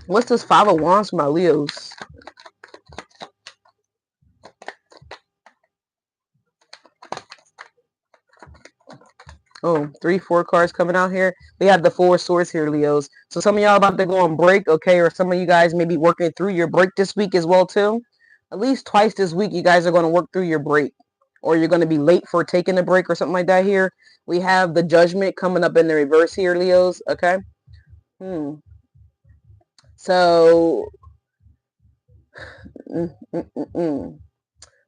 What's this Five of Wands for my Leos? Oh, 3, 4 cards coming out here. We have the Four of Swords here, Leos. So some of y'all about to go on break, okay? Or some of you guys may be working through your break this week as well, too. At least twice this week, you guys are going to work through your break. Or you're going to be late for taking a break or something like that here. We have the Judgment coming up in the reverse here, Leos, okay? So,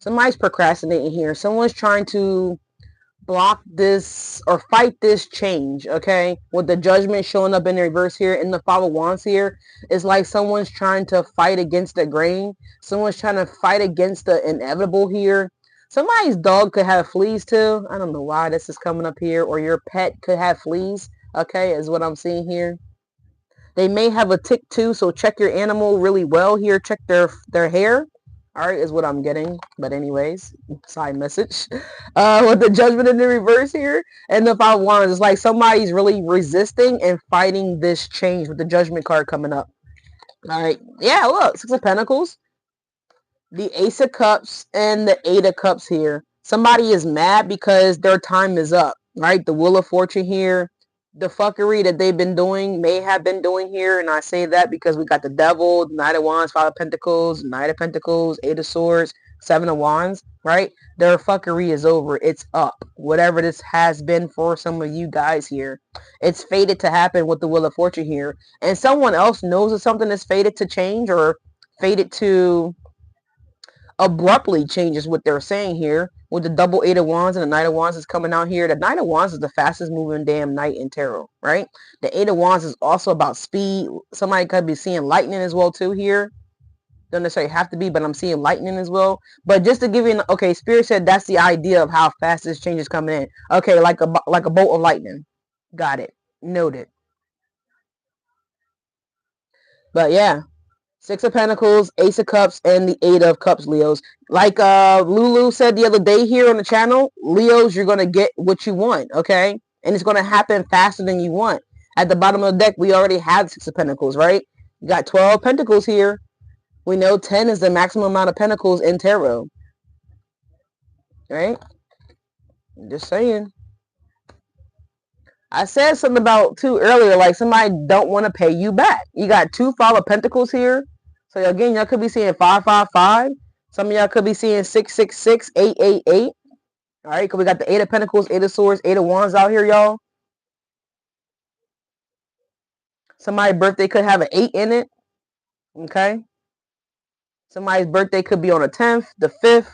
somebody's procrastinating here. Someone's trying to block this or fight this change, okay? With the Judgment showing up in the reverse here and the Five of Wands here, it's like someone's trying to fight against the grain. Someone's trying to fight against the inevitable here. Somebody's dog could have fleas too. I don't know why this is coming up here. Or your pet could have fleas, okay, is what I'm seeing here. They may have a tick too, so check your animal really well here. Check their hair. All right, is what I'm getting. But anyways, side message. With the Judgment in the reverse here and the Five of Wands, it's like somebody's really resisting and fighting this change with the Judgment card coming up. All right. Yeah, look, Six of Pentacles, the Ace of Cups, and the Eight of Cups here. Somebody is mad because their time is up, right? The Wheel of Fortune here. The fuckery that they've been doing, may have been doing here, and I say that because we got the Devil, Knight of Wands, Five of Pentacles, Knight of Pentacles, Eight of Swords, Seven of Wands, right? Their fuckery is over. It's up. Whatever this has been for some of you guys here, it's fated to happen with the Wheel of Fortune here, and someone else knows that something is fated to change or fated to abruptly changes what they're saying here with the double Eight of Wands and the Knight of Wands is coming out here. The Knight of Wands is the fastest moving damn knight in tarot, right? The Eight of Wands is also about speed. Somebody could be seeing lightning as well too here. Don't necessarily have to be, but I'm seeing lightning as well. But just to give you okay, Spirit said that's the idea of how fast this change is coming in. Okay, like a bolt of lightning. Got it. Noted. But yeah, Six of Pentacles, Ace of Cups, and the Eight of Cups, Leos. Like Lulu said the other day here on the channel, Leos, you're going to get what you want, okay? And it's going to happen faster than you want. At the bottom of the deck, we already have Six of Pentacles, right? You got 12 Pentacles here. We know 10 is the maximum amount of Pentacles in tarot. Right? I'm just saying. I said something about, too, earlier, like somebody don't want to pay you back. You got 2 Five of Pentacles here. So again, y'all could be seeing 555. Some of y'all could be seeing 666, 888. All right, because we got the Eight of Pentacles, Eight of Swords, Eight of Wands out here, y'all. Somebody's birthday could have an 8 in it. Okay. Somebody's birthday could be on the 10th, the 5th,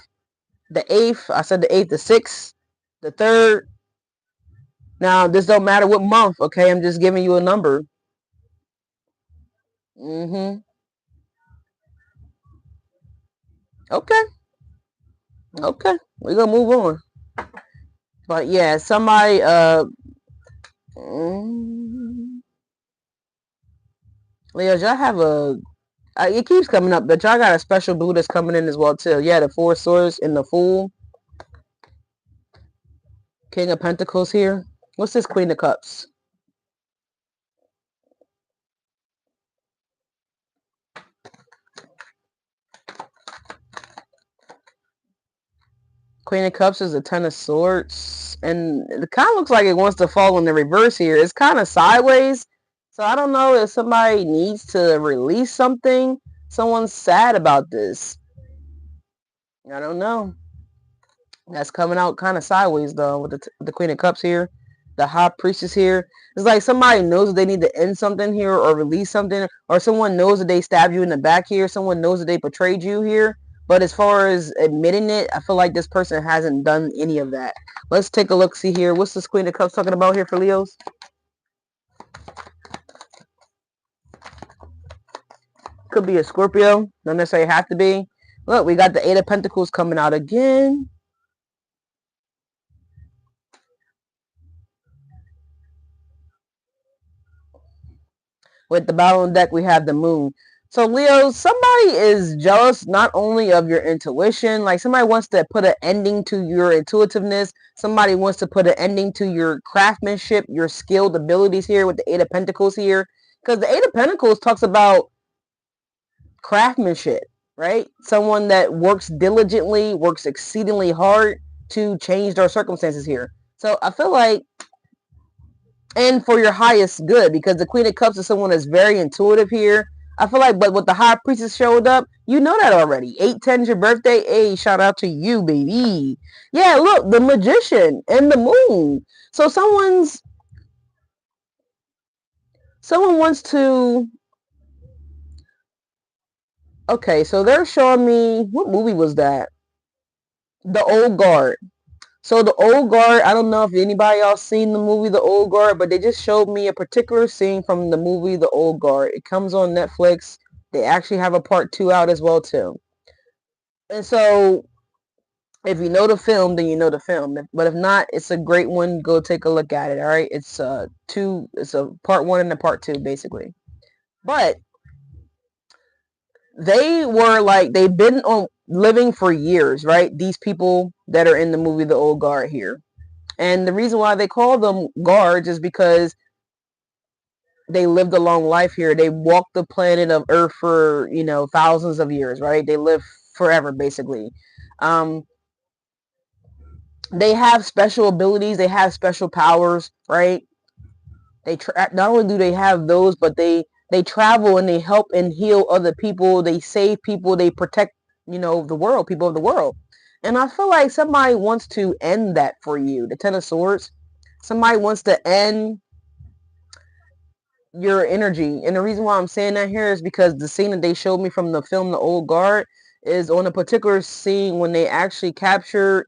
the 8th. I said the 8th, the 6th, the 3rd. Now, this don't matter what month, okay? I'm just giving you a number. Okay. Okay. We're going to move on. But yeah, somebody, Leos, y'all have a, it keeps coming up, but y'all got a special blue that's coming in as well, too. Yeah, the Four of Swords and the Fool. King of Pentacles here. What's this Queen of Cups? Queen of Cups is a Ten of Swords. And it kind of looks like it wants to fall in the reverse here. It's kind of sideways. So I don't know if somebody needs to release something. Someone's sad about this. I don't know. That's coming out kind of sideways, though, with the Queen of Cups here. The High Priestess here. It's like somebody knows that they need to end something here or release something, or someone knows that they stabbed you in the back here. Someone knows that they betrayed you here. But as far as admitting it, I feel like this person hasn't done any of that. Let's take a look, see here. What's this Queen of Cups talking about here for Leos? Could be a Scorpio. Don't necessarily have to be. Look, we got the Eight of Pentacles coming out again. With the bottom deck, we have the Moon. So Leo, somebody is jealous not only of your intuition, like somebody wants to put an ending to your intuitiveness. Somebody wants to put an ending to your craftsmanship, your skilled abilities here with the Eight of Pentacles here. Because the Eight of Pentacles talks about craftsmanship, right? Someone that works diligently, works exceedingly hard to change their circumstances here. So I feel like, and for your highest good, because the Queen of Cups is someone that's very intuitive here. I feel like, but with the High Priestess showed up, you know that already. 8/10 is your birthday. Hey, shout out to you, baby. Yeah, look, the Magician and the Moon. So someone wants to. Okay, so they're showing me, what movie was that? The Old Guard. So the Old Guard, I don't know if anybody else seen the movie The Old Guard, but they just showed me a particular scene from the movie The Old Guard. It comes on Netflix. They actually have a part 2 out as well too. And so if you know the film, then you know the film. But if not, it's a great one. Go take a look at it. All right. It's a part 1 and a part 2 basically. But they were like, they've been on living for years, right? These people that are in the movie The Old Guard here. And the reason why they call them guards is because they lived a long life here. They walked the planet of Earth for, thousands of years, right? They live forever, basically. They have special abilities. They have special powers, right? They not only do they have those, but they travel and they help and heal other people. They save people. They protect, the world, people of the world. And I feel like somebody wants to end that for you. The Ten of Swords. Somebody wants to end your energy. And the reason why I'm saying that here is because the scene that they showed me from the film The Old Guard is on a particular scene when they actually captured,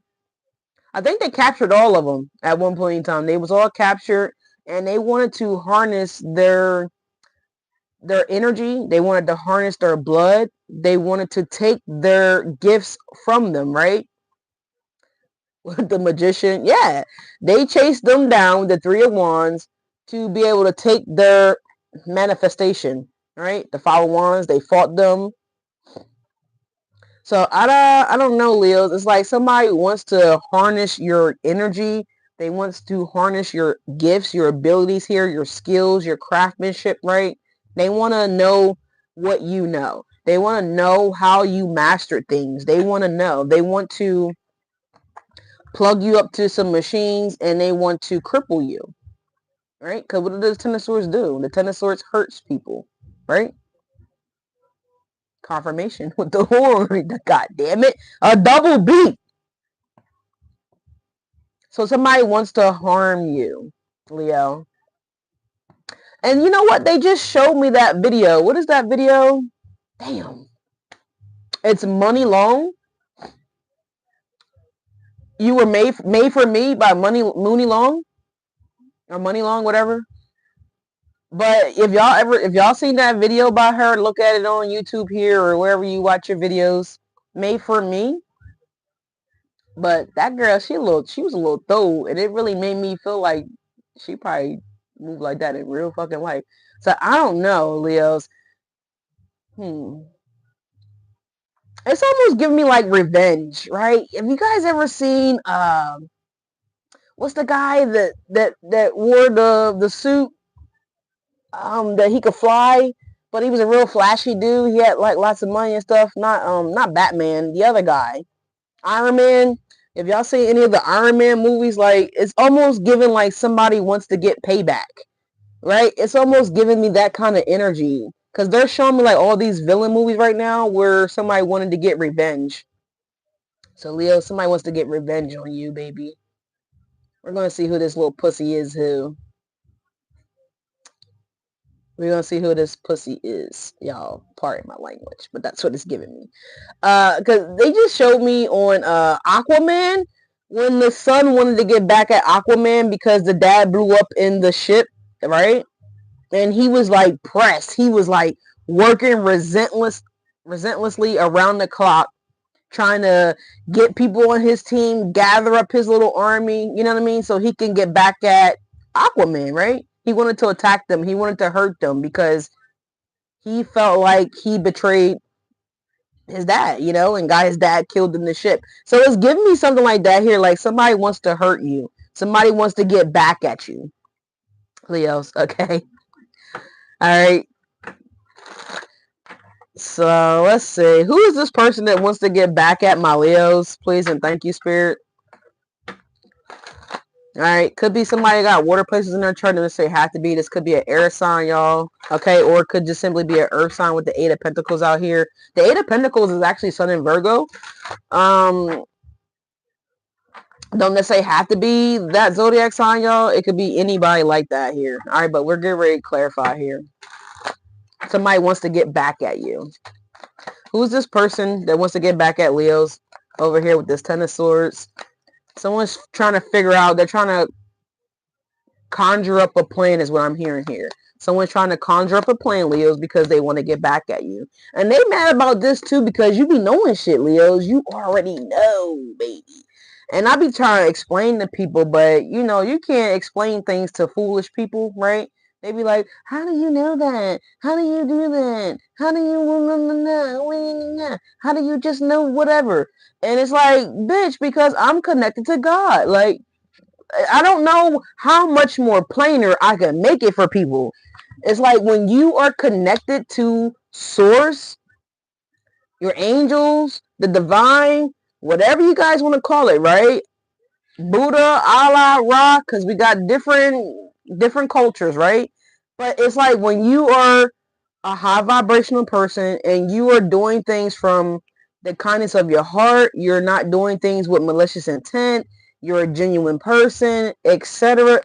I think they captured all of them at one point in time. They was all captured and they wanted to harness their energy. They wanted to harness their blood. They wanted to take their gifts from them, right? The Magician, yeah. They chased them down, the Three of Wands, to be able to take their manifestation, right? The Five of Wands, they fought them. So I don't know, Leos. It's like somebody wants to harness your energy. They wants to harness your gifts, your abilities here, your skills, your craftsmanship, right? They want to know what you know. They want to know how you mastered things. They want to know. They want to plug you up to some machines and they want to cripple you, right? Because what does Ten of Swords do? The Ten of Swords hurts people, right? Confirmation with the horn. God damn it. A double beat. So somebody wants to harm you, Leo. And you know what? They just showed me that video. What is that video? Damn. It's Money Long. You were made for me by Mooney Long or Money Long, whatever. But if y'all seen that video by her, look at it on YouTube here or wherever you watch your videos. Made for me. But that girl, she was a little throw, and it really made me feel like she probably moved like that in real fucking life. So I don't know, Leos. It's almost giving me like revenge, right? Have you guys ever seen what's the guy that wore the suit that he could fly, but he was a real flashy dude. He had like lots of money and stuff. Not Batman, the other guy. Iron Man. If y'all see any of the Iron Man movies, like it's almost giving like somebody wants to get payback, right? It's almost giving me that kind of energy because they're showing me like all these villain movies right now where somebody wanted to get revenge. So Leo, somebody wants to get revenge on you, baby. We're going to see who this little pussy is who. We're going to see who this pussy is. Y'all, pardon my language, but that's what it's giving me. Because they just showed me on Aquaman when the son wanted to get back at Aquaman because the dad blew up in the ship, right? And he was like pressed. He was like working relentlessly around the clock, trying to get people on his team, gather up his little army, you know what I mean? So he can get back at Aquaman, right? He wanted to attack them. He wanted to hurt them because he felt like he betrayed his dad, you know, and got his dad killed in the ship. So it's giving me something like that here. Like somebody wants to hurt you. Somebody wants to get back at you. Leos, okay? All right. So let's see. Who is this person that wants to get back at my Leos? Please and thank you, Spirit. All right. Could be somebody got water places in their chart. Doesn't say have to be. This could be an air sign, y'all. Okay. Or it could just simply be an earth sign with the Eight of Pentacles out here. The Eight of Pentacles is actually Sun in Virgo. Don't necessarily have to be that zodiac sign, y'all. It could be anybody like that here. All right. But we're getting ready to clarify here. Somebody wants to get back at you. Who's this person that wants to get back at Leos over here with this Ten of Swords? Someone's trying to figure out, they're trying to conjure up a plan is what I'm hearing here. Someone's trying to conjure up a plan, Leos, because they want to get back at you. And they mad about this too because you be knowing shit, Leos. You already know, baby. And I be trying to explain to people, but you know, you can't explain things to foolish people, right? They be like, how do you know that? How do you do that? How do you, how do you just know whatever? And it's like, bitch, because I'm connected to God. Like, I don't know how much more plainer I can make it for people. It's like when you are connected to Source, your angels, the divine, whatever you guys want to call it, right? Buddha, Allah, Ra, because we got different cultures, right? But it's like when you are a high vibrational person and you are doing things from the kindness of your heart, you're not doing things with malicious intent, you're a genuine person, etc.,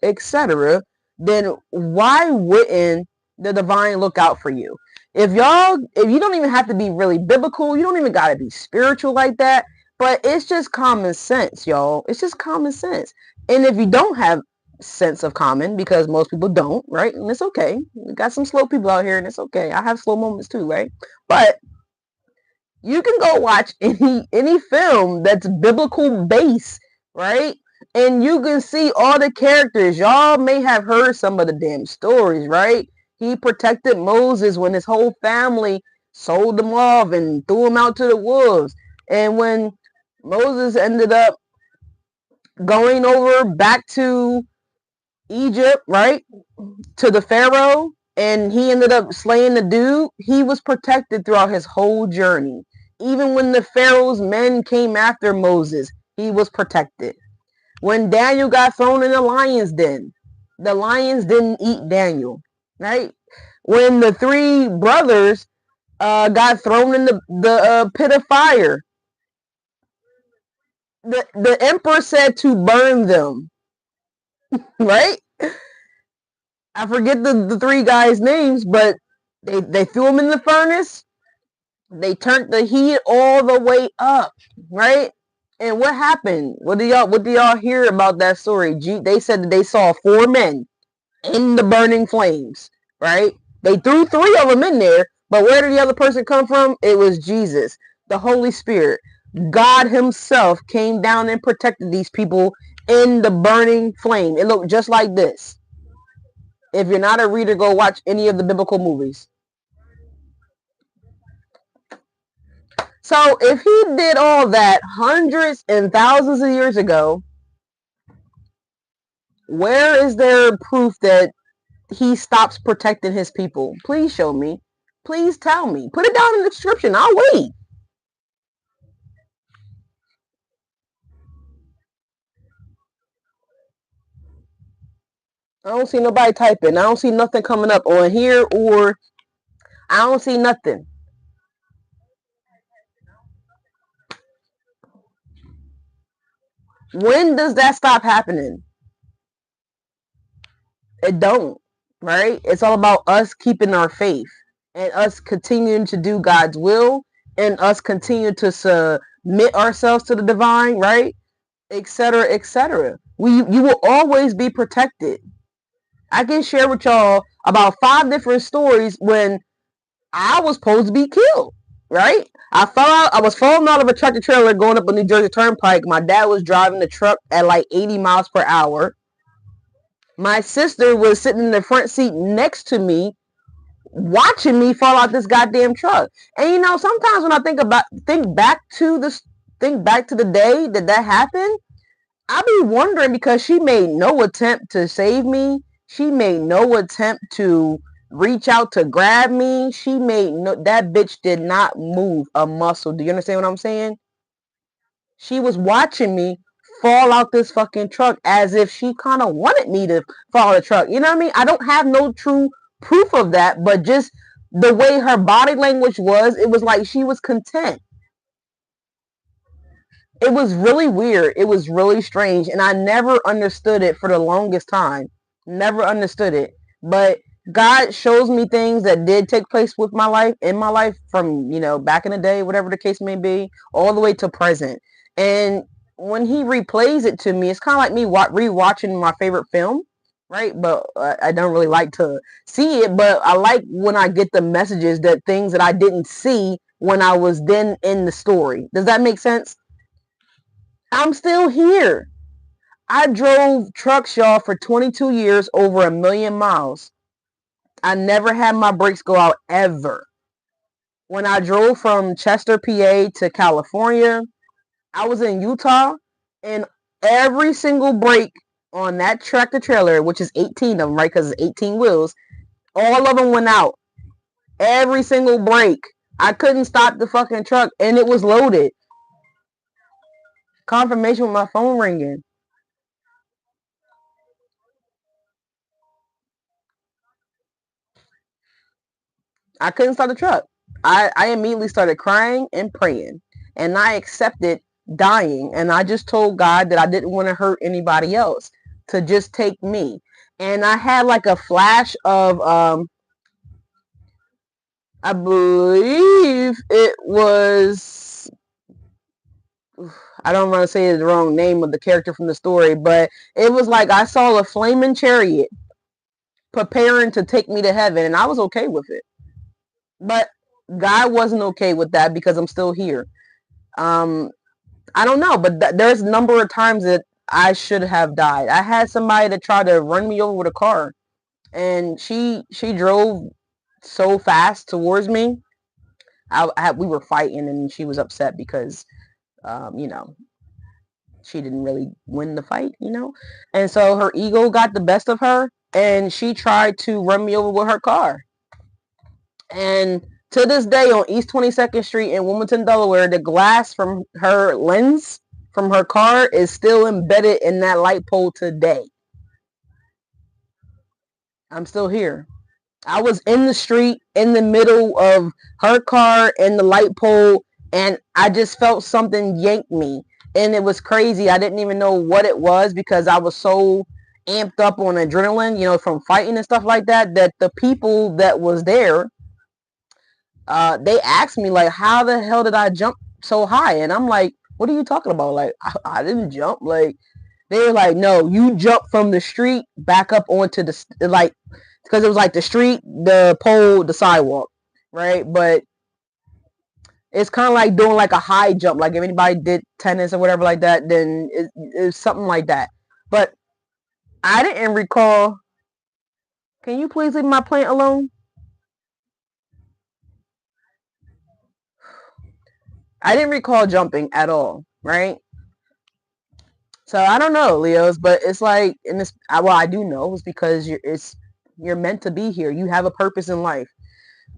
then why wouldn't the divine look out for you? If you don't even have to be really biblical, you don't even got to be spiritual like that, but it's just common sense, y'all. It's just common sense. And if you don't have sense of common, because most people don't, right? And it's okay. We got some slow people out here and it's okay. I have slow moments too, right? But you can go watch any film that's biblical based, right? And you can see all the characters. Y'all may have heard some of the damn stories, right? He protected Moses when his whole family sold them off and threw him out to the wolves. And when Moses ended up going over back to Egypt, right? To the Pharaoh, and he ended up slaying the dude, he was protected throughout his whole journey. Even when the Pharaoh's men came after Moses, he was protected. When Daniel got thrown in the lion's den, the lions didn't eat Daniel, right? When the three brothers got thrown in the pit of fire, the emperor said to burn them, right? I forget the three guys' names, but they threw them in the furnace. They turned the heat all the way up, right? And what happened? What do y'all hear about that story? They said that they saw four men in the burning flames, right? They threw three of them in there, but where did the other person come from? It was Jesus, the Holy Spirit. God himself came down and protected these people in the burning flame. It looked just like this. If you're not a reader, go watch any of the biblical movies. So if he did all that hundreds and thousands of years ago, where is there proof that he stops protecting his people? Please show me. Please tell me. Put it down in the description. I'll wait. I don't see nobody typing. I don't see nothing coming up on here, or I don't see nothing. When does that stop happening? It don't, right? It's all about us keeping our faith and us continuing to do God's will and us continue to submit ourselves to the divine, right? Etc. etc. You will always be protected. I can share with y'all about 5 different stories when I was supposed to be killed, right? I was falling out of a tractor trailer going up a New Jersey Turnpike. My dad was driving the truck at like 80 miles per hour. My sister was sitting in the front seat next to me, watching me fall out this goddamn truck. And you know, sometimes when I think back to the day that happened, I be wondering because she made no attempt to save me. She made no attempt to reach out to grab me. That bitch did not move a muscle. Do you understand what I'm saying? She was watching me fall out this fucking truck as if she kind of wanted me to fall out the truck. You know what I mean? I don't have no true proof of that, but just the way her body language was, it was like she was content. It was really weird. It was really strange. And I never understood it for the longest time. Never understood it. But God shows me things that did take place with my life, in my life, from, you know, back in the day, whatever the case may be, all the way to present. And when he replays it to me, it's kind of like me rewatching my favorite film, right? But I don't really like to see it, but I like when I get the messages, that things that I didn't see when I was then in the story. Does that make sense? I'm still here. I drove trucks, y'all, for 22 years, over 1,000,000 miles. I never had my brakes go out ever. When I drove from Chester, PA to California, I was in Utah, and every single brake on that tractor trailer, which is 18 of them, right? Because it's 18 wheels, all of them went out. Every single brake. I couldn't stop the fucking truck, and it was loaded. Confirmation with my phone ringing. I couldn't start the truck. I immediately started crying and praying. And I accepted dying. And I just told God that I didn't want to hurt anybody else, to just take me. And I had like a flash of, I believe it was, I don't want to say the wrong name of the character from the story, but it was like I saw a flaming chariot preparing to take me to heaven. And I was okay with it. But God wasn't okay with that because I'm still here. I don't know, but there's a number of times that I should have died. I had somebody that tried to run me over with a car, and she drove so fast towards me. We were fighting, and she was upset because, you know, she didn't really win the fight, you know, and so her ego got the best of her, and she tried to run me over with her car. And to this day, on East 22nd Street in Wilmington, Delaware, the glass from her lens from her car is still embedded in that light pole today. I'm still here. I was in the street in the middle of her car and the light pole, and I just felt something yank me. And it was crazy. I didn't even know what it was because I was so amped up on adrenaline, you know, from fighting and stuff like that, that the people that was there, they asked me, like, how the hell did I jump so high? And I'm like, what are you talking about? Like, I didn't jump. Like, they were like, no, you jumped from the street back up onto the, like, because it was like the street, the pole, the sidewalk, right? But it's kind of like doing like a high jump. Like if anybody did tennis or whatever like that, then it's something like that. But I didn't recall. Can you please leave my plant alone? I didn't recall jumping at all, right? So I don't know, Leos, but it's like in this. Well, I do know it's because you're meant to be here. You have a purpose in life.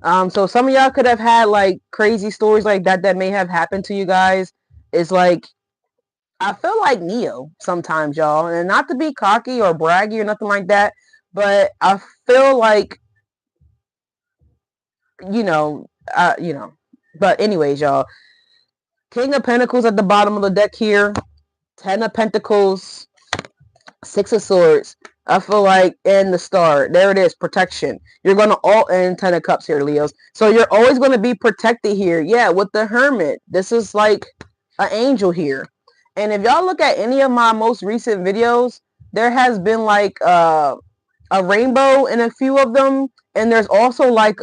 So some of y'all could have had like crazy stories like that may have happened to you guys. It's like I feel like Neo sometimes, y'all, and not to be cocky or braggy or nothing like that, but I feel like you know, you know. But anyways, y'all, King of Pentacles at the bottom of the deck here, Ten of Pentacles, Six of Swords. I feel like, and the star, there it is, protection. You're going to all, and 10 of cups here, Leos. So you're always going to be protected here. Yeah, with the hermit. This is like an angel here. And if y'all look at any of my most recent videos, there has been like a rainbow in a few of them. And there's also like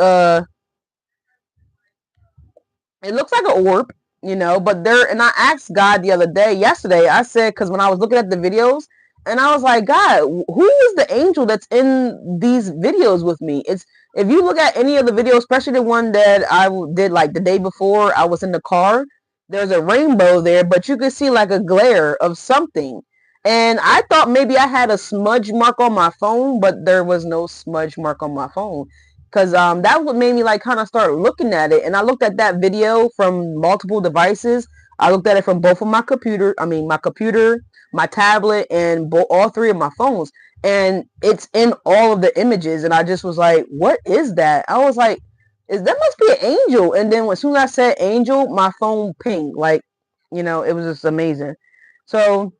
it looks like an orb, you know, but there, and I asked God the other day, yesterday, I said, because when I was looking at the videos, and I was like, God, who is the angel that's in these videos with me? It's, if you look at any of the videos, especially the one that I did like the day before I was in the car, there's a rainbow there, but you could see like a glare of something. And I thought maybe I had a smudge mark on my phone, but there was no smudge mark on my phone. Because that what made me like kind of start looking at it. And I looked at that video from multiple devices. I looked at it from both of my computer, my computer, my tablet, and all three of my phones. And it's in all of the images. And I just was like, what is that? I was like, that must be an angel. And then as soon as I said angel, my phone pinged. Like, you know, it was just amazing. So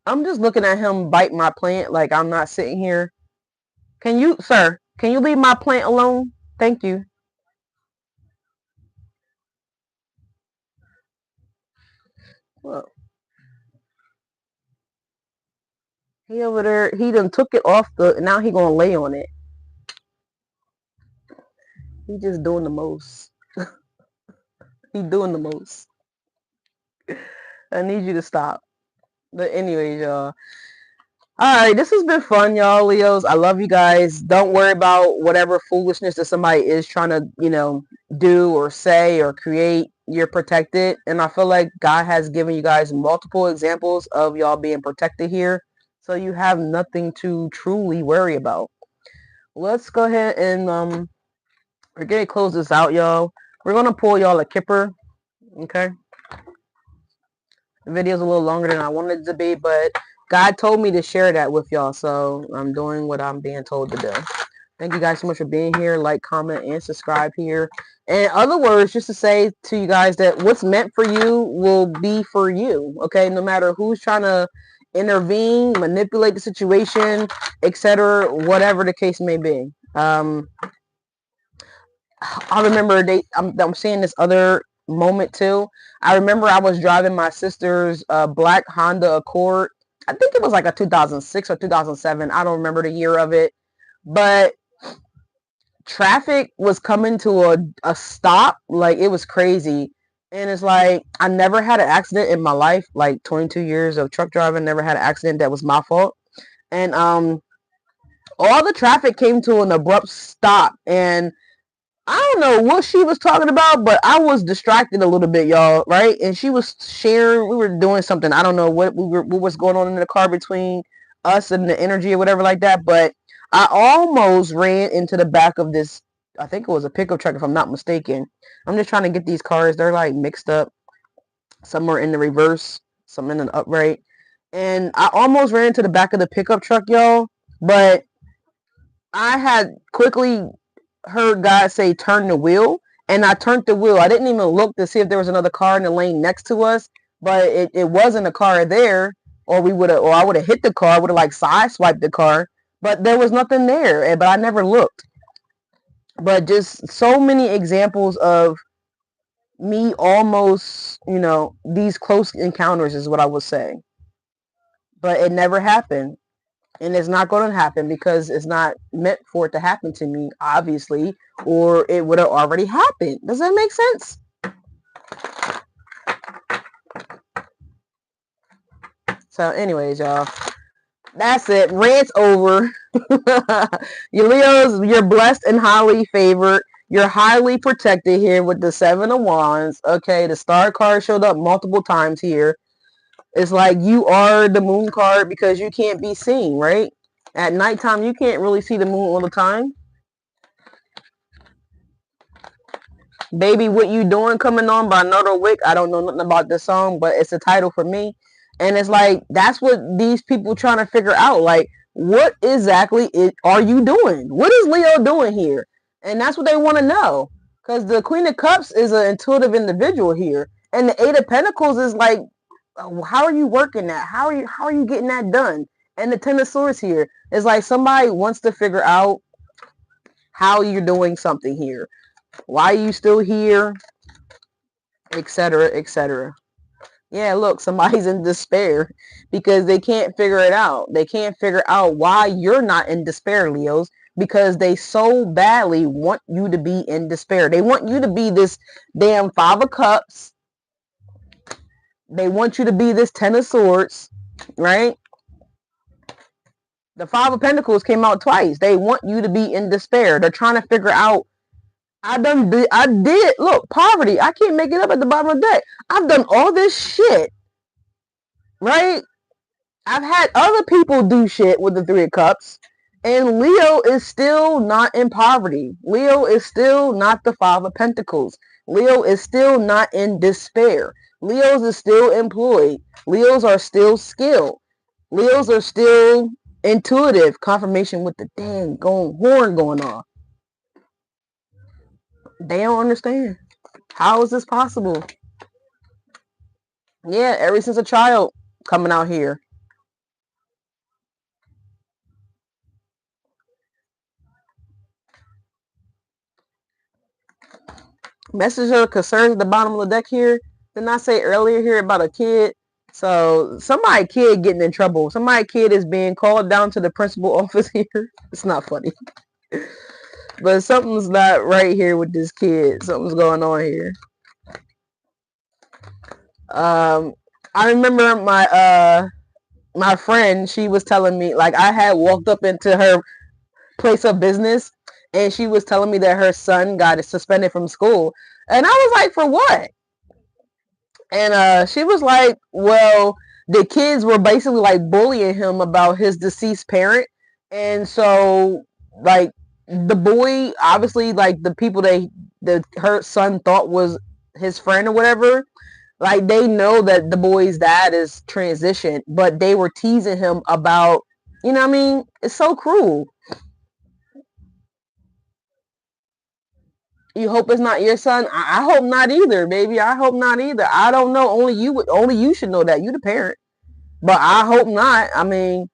I'm just looking at him bite my plant. Like, I'm not sitting here. Can you, sir, can you leave my plant alone? Thank you. Well, he over there, he done took it off now he gonna lay on it. He just doing the most. He doing the most. I need you to stop. But anyways, y'all. Alright, this has been fun, y'all, Leos. I love you guys. Don't worry about whatever foolishness that somebody is trying to, you know, do or say or create. You're protected. And I feel like God has given you guys multiple examples of y'all being protected here. So you have nothing to truly worry about. Let's go ahead and we're gonna close this out, y'all. We're gonna pull y'all a kipper. Okay. The video's a little longer than I wanted it to be, but God told me to share that with y'all, so I'm doing what I'm being told to do. Thank you guys so much for being here. Like, comment, and subscribe here. And in other words, just to say to you guys that what's meant for you will be for you. Okay, no matter who's trying to intervene, manipulate the situation, etc., whatever the case may be. I remember I'm seeing this other moment too. I remember I was driving my sister's black Honda Accord. I think it was like a 2006 or 2007. I don't remember the year of it. But traffic was coming to a stop. Like, it was crazy. And it's like, I never had an accident in my life. Like, 22 years of truck driving, never had an accident that was my fault. And all the traffic came to an abrupt stop. And I don't know what she was talking about, but I was distracted a little bit, y'all, right? And she was sharing, we were doing something. I don't know what was going on in the car between us and the energy or whatever like that, but I almost ran into the back of this, I think it was a pickup truck if I'm not mistaken. I'm just trying to get these cars. They're like mixed up. Some are in the reverse, some in the upright. And I almost ran into the back of the pickup truck, y'all, but I had quickly heard God say turn the wheel, and I turned the wheel. I didn't even look to see if there was another car in the lane next to us, but it wasn't a car there, or I would have hit the car, would have like sideswiped the car, but there was nothing there, but I never looked. But just so many examples of me almost, you know, these close encounters is what I would say, but it never happened. And it's not going to happen because it's not meant for it to happen to me, obviously, or it would have already happened. Does that make sense? So anyways, y'all, that's it. Rant's over. You Leos, you're blessed and highly favored. You're highly protected here with the 7 of Wands. Okay, the star card showed up multiple times here. It's like you are the moon card because you can't be seen, right? At nighttime, you can't really see the moon all the time. Baby, What You Doing coming on by Noto Wick. I don't know nothing about this song, but it's a title for me. And it's like, that's what these people trying to figure out. Like, what exactly are you doing? What is Leo doing here? And that's what they want to know. Because the Queen of Cups is an intuitive individual here. And the Eight of Pentacles is like, how are you working that? How are you getting that done? And the Ten of Swords here is like somebody wants to figure out how you're doing something here. Why are you still here? Etc. Etc. Yeah, look, somebody's in despair because they can't figure it out. They can't figure out why you're not in despair, Leos, because they so badly want you to be in despair. They want you to be this damn Five of Cups. They want you to be this Ten of Swords, right? The Five of Pentacles came out twice. They want you to be in despair. They're trying to figure out, I did, look, poverty. I can't make it up at the bottom of the deck. I've done all this shit, right? I've had other people do shit with the Three of Cups, and Leo is still not in poverty. Leo is still not the Five of Pentacles. Leo is still not in despair. Leos is still employed. Leos are still skilled. Leos are still intuitive. Confirmation with the dang horn going off. They don't understand. How is this possible? Yeah, ever since a child coming out here. Message or concerns at the bottom of the deck here. Didn't I say earlier here about a kid? So somebody kid getting in trouble. Somebody kid is being called down to the principal office here. It's not funny. But something's not right here with this kid. Something's going on here. I remember my friend, she was telling me, like, I had walked up into her place of business and she was telling me that her son got suspended from school. And I was like, for what? And she was like, well, the kids were basically like bullying him about his deceased parent. And so, like, the boy, obviously, like, the people her son thought was his friend or whatever, like, they know that the boy's dad is transitioned, but they were teasing him about, you know what I mean? It's so cruel. You hope it's not your son? I hope not either, baby. I hope not either. I don't know. Only you should know that. You the parent. But I hope not. I mean,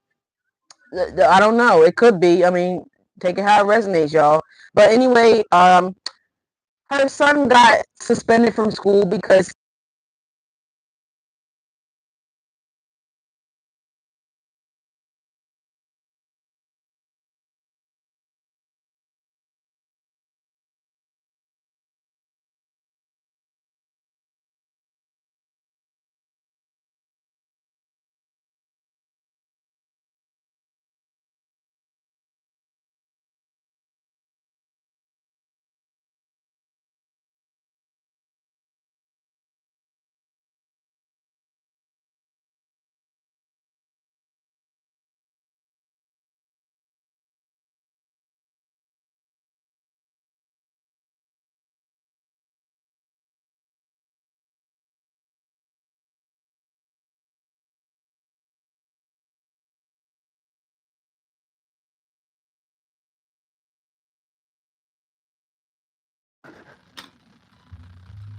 I don't know. It could be. I mean, take it how it resonates, y'all. But anyway, her son got suspended from school because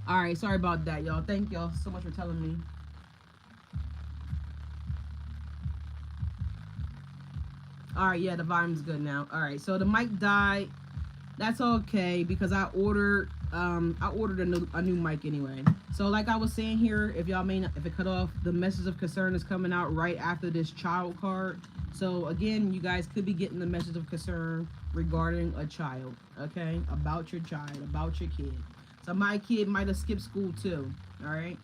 all right, sorry about that, y'all. Thank y'all so much for telling me. All right, yeah, the volume's good now. All right, so the mic died. That's okay because I ordered a new mic anyway. So like I was saying here, if y'all if it cut off, the message of concern is coming out right after this child card. So again, you guys could be getting the message of concern regarding a child, okay? About your child, about your kid. So my kid might have skipped school too, all right?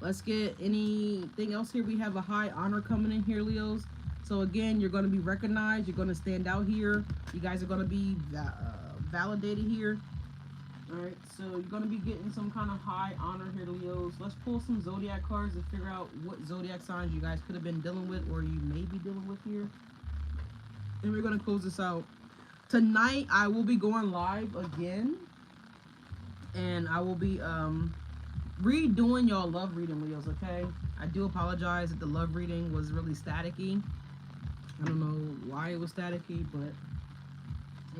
Let's get anything else here. We have a high honor coming in here, Leos. So again, you're going to be recognized. You're going to stand out here. You guys are going to be validated here. All right, so you're going to be getting some kind of high honor here, Leos. Let's pull some zodiac cards to figure out what zodiac signs you guys could have been dealing with or you may be dealing with here. And we're going to close this out. Tonight, I will be going live again. And I will be redoing y'all love reading, Leos, okay? I do apologize that the love reading was really staticky. I don't know why it was staticky, but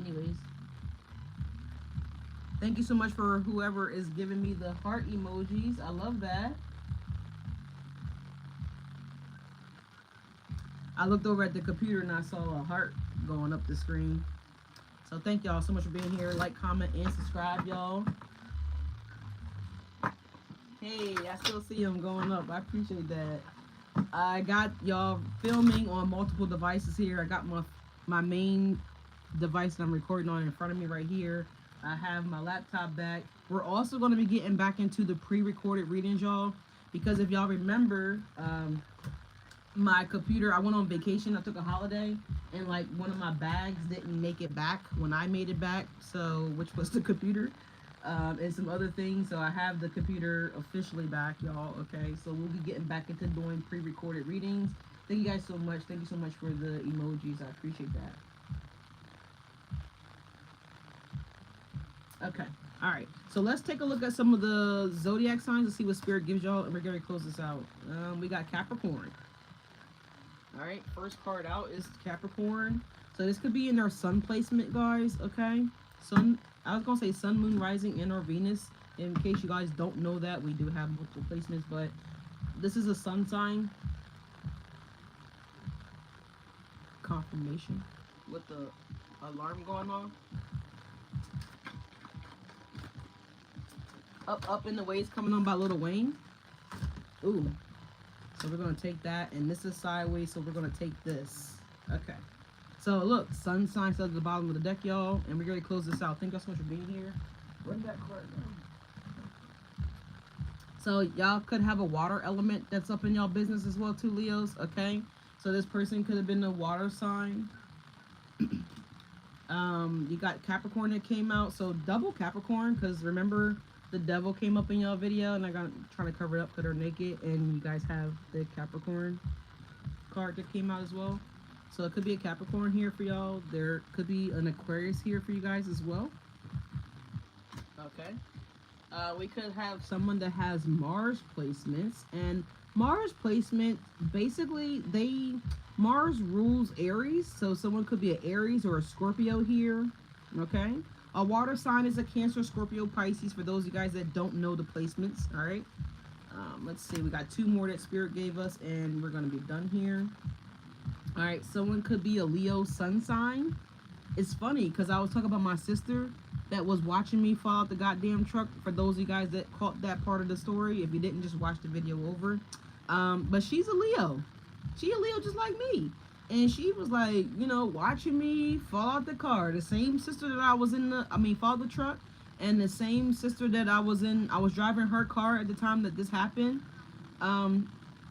anyways. Thank you so much for whoever is giving me the heart emojis. I love that. I looked over at the computer and I saw a heart going up the screen. So thank y'all so much for being here. Like, comment, and subscribe, y'all. Hey, I still see them going up. I appreciate that. I got y'all filming on multiple devices here. I got my main device that I'm recording on in front of me right here. I have my laptop back. We're also going to be getting back into the pre-recorded readings, y'all, because if y'all remember, my computer, I went on vacation, I took a holiday, and like one of my bags didn't make it back when I made it back, so which was the computer, and some other things. So I have the computer officially back, y'all. Okay, so we'll be getting back into doing pre-recorded readings. Thank you guys so much. Thank you so much for the emojis. I appreciate that. Okay, all right, so let's take a look at some of the zodiac signs to see what spirit gives y'all, and we're gonna close this out. We got Capricorn. All right, first card out is Capricorn. So this could be in their sun placement, guys. Okay, sun. I was gonna say sun, moon, rising, and or Venus. In case you guys don't know that, we do have multiple placements, but this is a sun sign. Confirmation with the alarm going on. Up in the waves coming on by Lil Wayne. Ooh. So we're going to take that, and this is sideways, so we're going to take this. Okay. So look, sun sign at the bottom of the deck, y'all, and we're going to close this out. Thank y'all so much for being here. Bring that card down. So y'all could have a water element that's up in y'all business as well, too, Leos. Okay. So this person could have been a water sign. You got Capricorn that came out, so double Capricorn, because remember, the devil came up in y'all video, and I got trying to cover it up because they're naked, and you guys have the Capricorn card that came out as well. So it could be a Capricorn here for y'all. There could be an Aquarius here for you guys as well. Okay. We could have someone that has Mars placements, and Mars placement, basically, Mars rules Aries, so someone could be an Aries or a Scorpio here. Okay. A water sign is a Cancer, Scorpio, Pisces, for those of you guys that don't know the placements. All right. Let's see. We got two more that Spirit gave us, and we're going to be done here. All right. Someone could be a Leo sun sign. It's funny because I was talking about my sister that was watching me fall out the goddamn truck, for those of you guys that caught that part of the story, if you didn't just watch the video over. But she's a Leo. She a Leo just like me. And she was like, you know, watching me fall out the car. The same sister that I was fall the truck. And the same sister that I was driving her car at the time that this happened.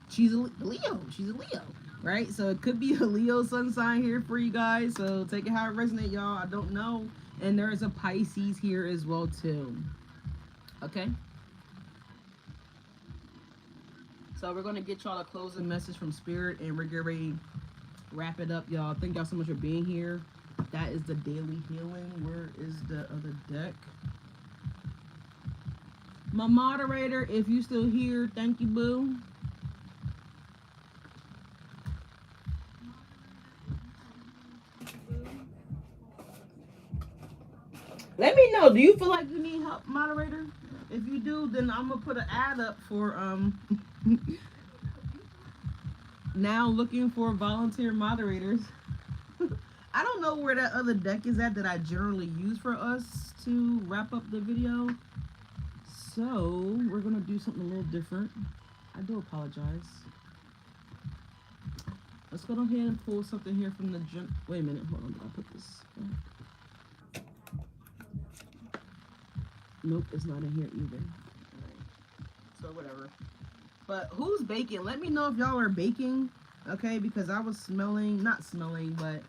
She's a Leo. She's a Leo. Right? So it could be a Leo sun sign here for you guys. So take it how it resonates, y'all. I don't know. And there's a Pisces here as well, too. Okay? So we're going to get y'all a closing message from Spirit, and we're getting ready to wrap it up, y'all. Thank y'all so much for being here. That is the daily healing. Where is the other deck? My moderator, if you still here, thank you, boo. Let me know. Do you feel like you need help, moderator? If you do, then I'm gonna put an ad up for now looking for volunteer moderators. I don't know where that other deck is at that I generally use for us to wrap up the video. So we're gonna do something a little different. I do apologize. Let's go ahead and pull something here from the wait a minute, hold on, did I put this back? Nope, it's not in here either. Right. So whatever. But who's baking? Let me know if y'all are baking, okay? Because I was not smelling, but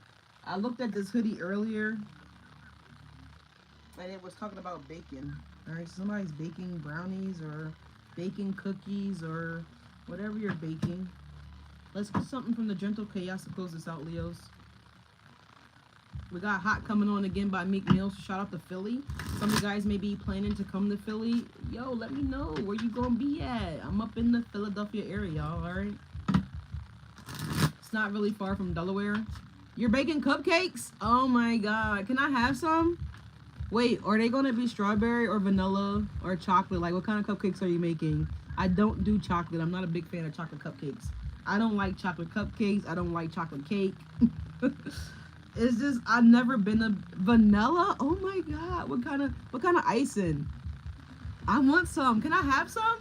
I looked at this hoodie earlier, and it was talking about bacon. All right, somebody's baking brownies or baking cookies or whatever you're baking. Let's get something from the Gentle Chaos to close this out, Leos. We got Hot coming on again by Meek Mill. Shout out to Philly. Some of you guys may be planning to come to Philly. Yo, let me know where you gonna be at. I'm up in the Philadelphia area, y'all. All right. It's not really far from Delaware. You're baking cupcakes? Oh my God. Can I have some? Wait, are they gonna be strawberry or vanilla or chocolate? Like, what kind of cupcakes are you making? I don't do chocolate. I'm not a big fan of chocolate cupcakes. I don't like chocolate cupcakes. I don't like chocolate cake. It's just I've never been a vanilla. Oh my god, what kind of icing? I want some. Can I have some?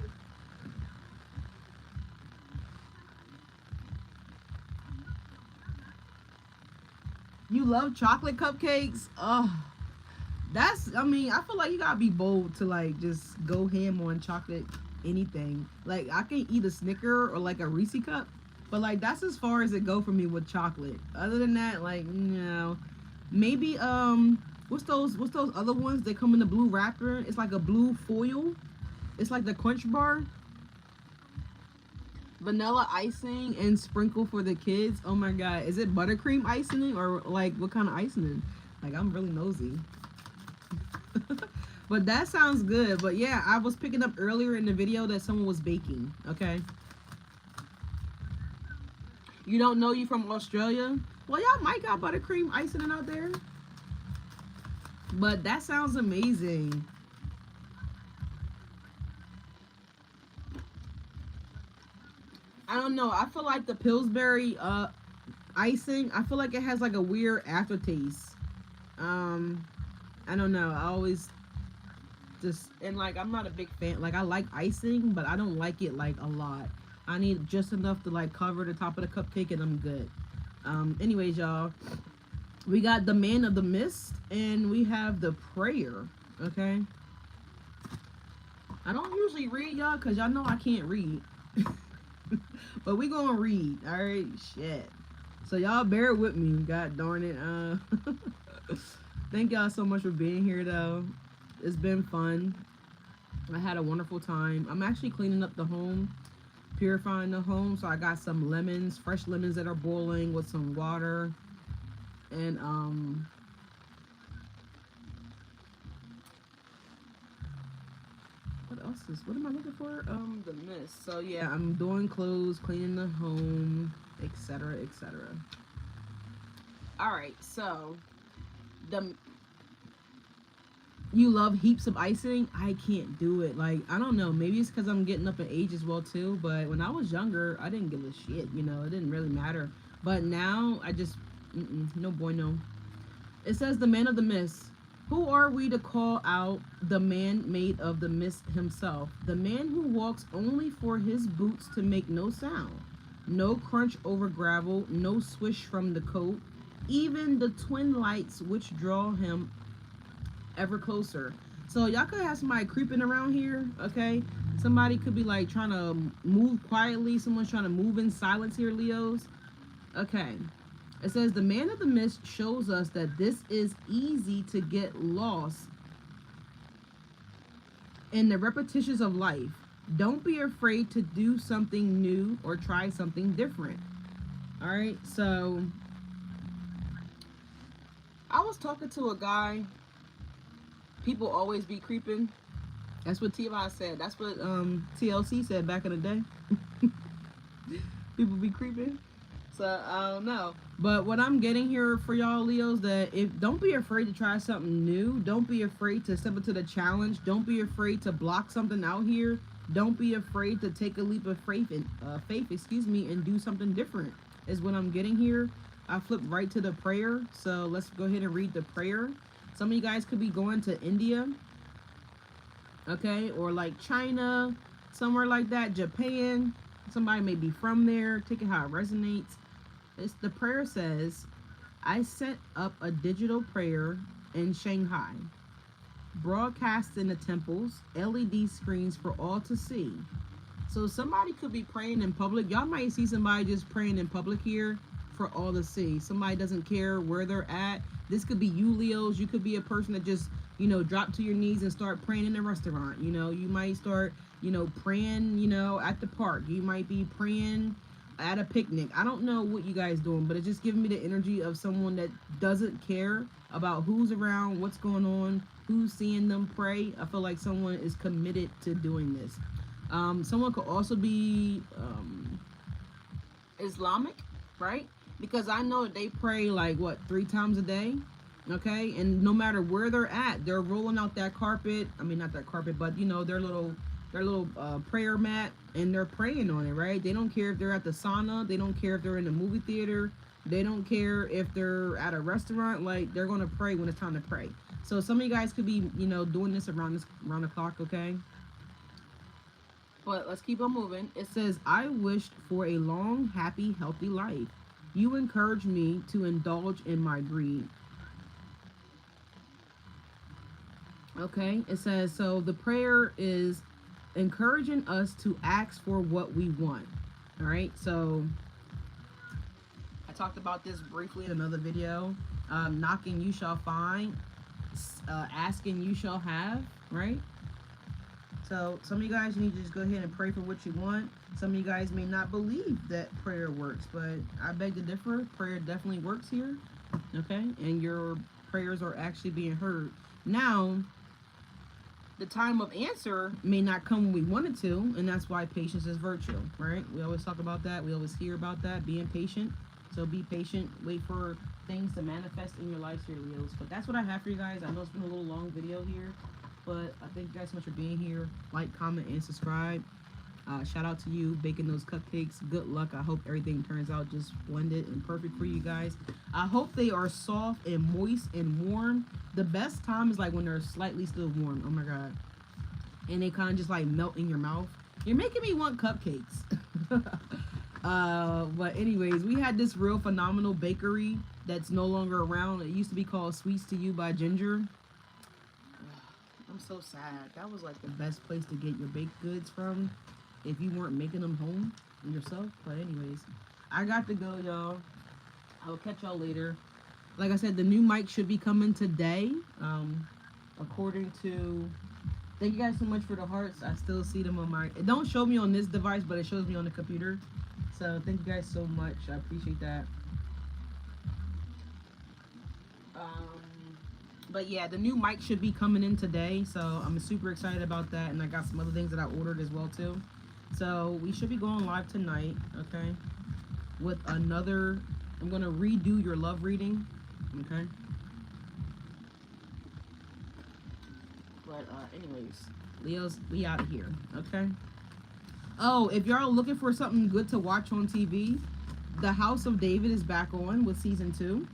You love chocolate cupcakes? Oh, that's. I mean, I feel like you gotta be bold to like just go ham on chocolate anything. Like I can eat a Snicker or like a Reese cup, but like that's as far as it go for me with chocolate. Other than that, like no. Maybe what's those other ones? They come in the blue wrapper. It's like a blue foil. It's like the Crunch Bar. Vanilla icing and sprinkle for the kids. Oh my god, is it buttercream icing or like what kind of icing? Like I'm really nosy. But that sounds good. But yeah, I was picking up earlier in the video that someone was baking. Okay, you don't know you from Australia? Well, y'all might got buttercream icing out there. But that sounds amazing. I don't know. I feel like the Pillsbury icing. I feel like it has like a weird aftertaste. Um, I don't know. I always just and like I'm not a big fan. Like I like icing, but I don't like it like a lot. I need just enough to like cover the top of the cupcake, and I'm good. Anyways, y'all, we got the Man of the Mist, and we have the Prayer. Okay. I don't usually read y'all because y'all know I can't read. But we gonna read, all right? Shit. So y'all bear with me. God darn it. Thank y'all so much for being here, though. It's been fun. I had a wonderful time. I'm actually cleaning up the home, purifying the home. So I got some lemons, fresh lemons that are boiling with some water, and what else is? What am I looking for? The mist. So yeah, I'm doing clothes, cleaning the home, etc., etc. All right, so the you love heaps of icing. I can't do it. Like I don't know. Maybe it's because I'm getting up in age as well too. But when I was younger, I didn't give a shit. You know, it didn't really matter. But now I just no bueno. It says the Man of the Mist. Who are we to call out the man made of the mist himself? The man who walks only for his boots to make no sound. No crunch over gravel, no swish from the coat. Even the twin lights which draw him ever closer. So y'all could have somebody creeping around here, okay? Somebody could be like trying to move quietly. Someone's trying to move in silence here, Leos. Okay. It says the Man of the Mist shows us that this is easy to get lost in the repetitions of life. Don't be afraid to do something new or try something different. All right. So I was talking to a guy. People always be creeping. That's what T.I. said. That's what TLC said back in the day. People be creeping. So I don't know. But what I'm getting here for y'all, Leos, that if don't be afraid to try something new. Don't be afraid to step into the challenge. Don't be afraid to block something out here. Don't be afraid to take a leap of faith and and do something different. Is what I'm getting here. I flipped right to the prayer. So let's go ahead and read the prayer. Some of you guys could be going to India, okay, or like China, somewhere like that, Japan. Somebody may be from there. Take it how it resonates. The prayer says, I set up a digital prayer in Shanghai, broadcast in the temples, LED screens for all to see. So somebody could be praying in public. Y'all might see somebody just praying in public here for all to see. Somebody doesn't care where they're at. This could be you, Leos. You could be a person that just, drop to your knees and start praying in a restaurant. You might start, praying, at the park. You might be praying at a picnic. I don't know what you guys doing, but it's just giving me the energy of someone that doesn't care about who's around, what's going on, who's seeing them pray. I feel like someone is committed to doing this. Someone could also be Islamic, right? Because I know that they pray like what 3 times a day. Okay, and no matter where they're at, they're rolling out that carpet. I mean, not that carpet, but you know, their little prayer mat, and they're praying on it, right? They don't care if they're at the sauna, they don't care if they're in the movie theater, they don't care if they're at a restaurant. Like, they're gonna pray when it's time to pray. So some of you guys could be, you know, doing this around the clock, okay? But let's keep on moving. It says, I wished for a long, happy, healthy life. You encourage me to indulge in my greed. Okay, it says, so the prayer is encouraging us to ask for what we want. All right, so I talked about this briefly in another video. Knocking, you shall find. Asking, you shall have. Right. So some of you guys need to just go ahead and pray for what you want. Some of you guys may not believe that prayer works, but I beg to differ. Prayer definitely works here. Okay, and your prayers are actually being heard. Now, the time of answer may not come when we want it to, and that's why patience is virtue, right? We always talk about that. We always hear about that, being patient. So be patient. Wait for things to manifest in your lives here, Leos. But that's what I have for you guys. I know it's been a little long video here, but I thank you guys so much for being here. Like, comment, and subscribe. Shout out to you baking those cupcakes. Good luck. I hope everything turns out just splendid and perfect for you guys. I hope they are soft and moist and warm. The best time is like when they're slightly still warm. Oh my god. And they kind of just like melt in your mouth. You're making me want cupcakes. But anyways, we had this real phenomenal bakery that's no longer around. It used to be called Sweets to You by Ginger. I'm so sad. That was like the best place to get your baked goods from if you weren't making them home yourself. But anyways, I got to go, y'all. I will catch y'all later. Like I said, the new mic should be coming today. According to, thank you guys so much for the hearts. I still see them on my, it don't show me on this device, but it shows me on the computer. So thank you guys so much. I appreciate that. But yeah, the new mic should be coming in today, so I'm super excited about that. And I got some other things that I ordered as well too. So we should be going live tonight, okay? With another, I'm gonna redo your love reading, okay? But anyways, Leo's, we out of here, okay? Oh, if y'all are looking for something good to watch on TV, The House of David is back on with season 2.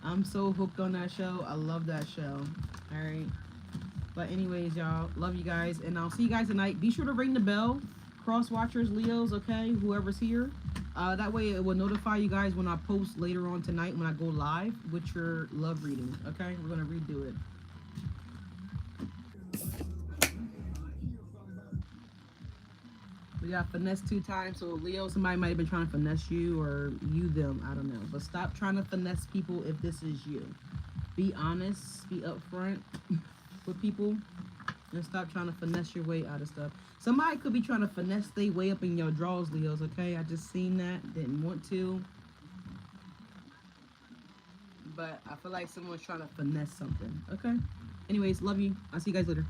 I'm so hooked on that show. I love that show. All right. But anyways, y'all, love you guys, and I'll see you guys tonight. Be sure to ring the bell, cross watchers, Leos, okay, whoever's here. That way it will notify you guys when I post later on tonight when I go live with your love reading. Okay, we're gonna redo it. We got finesse 2 times, so Leo, somebody might have been trying to finesse you or you them. I don't know, but stop trying to finesse people if this is you. Be honest, be upfront with people, and stop trying to finesse your way out of stuff. Somebody could be trying to finesse their way up in your drawers, Leos, okay? I just seen that. Didn't want to. But I feel like someone's trying to finesse something, okay? Anyways, love you. I'll see you guys later.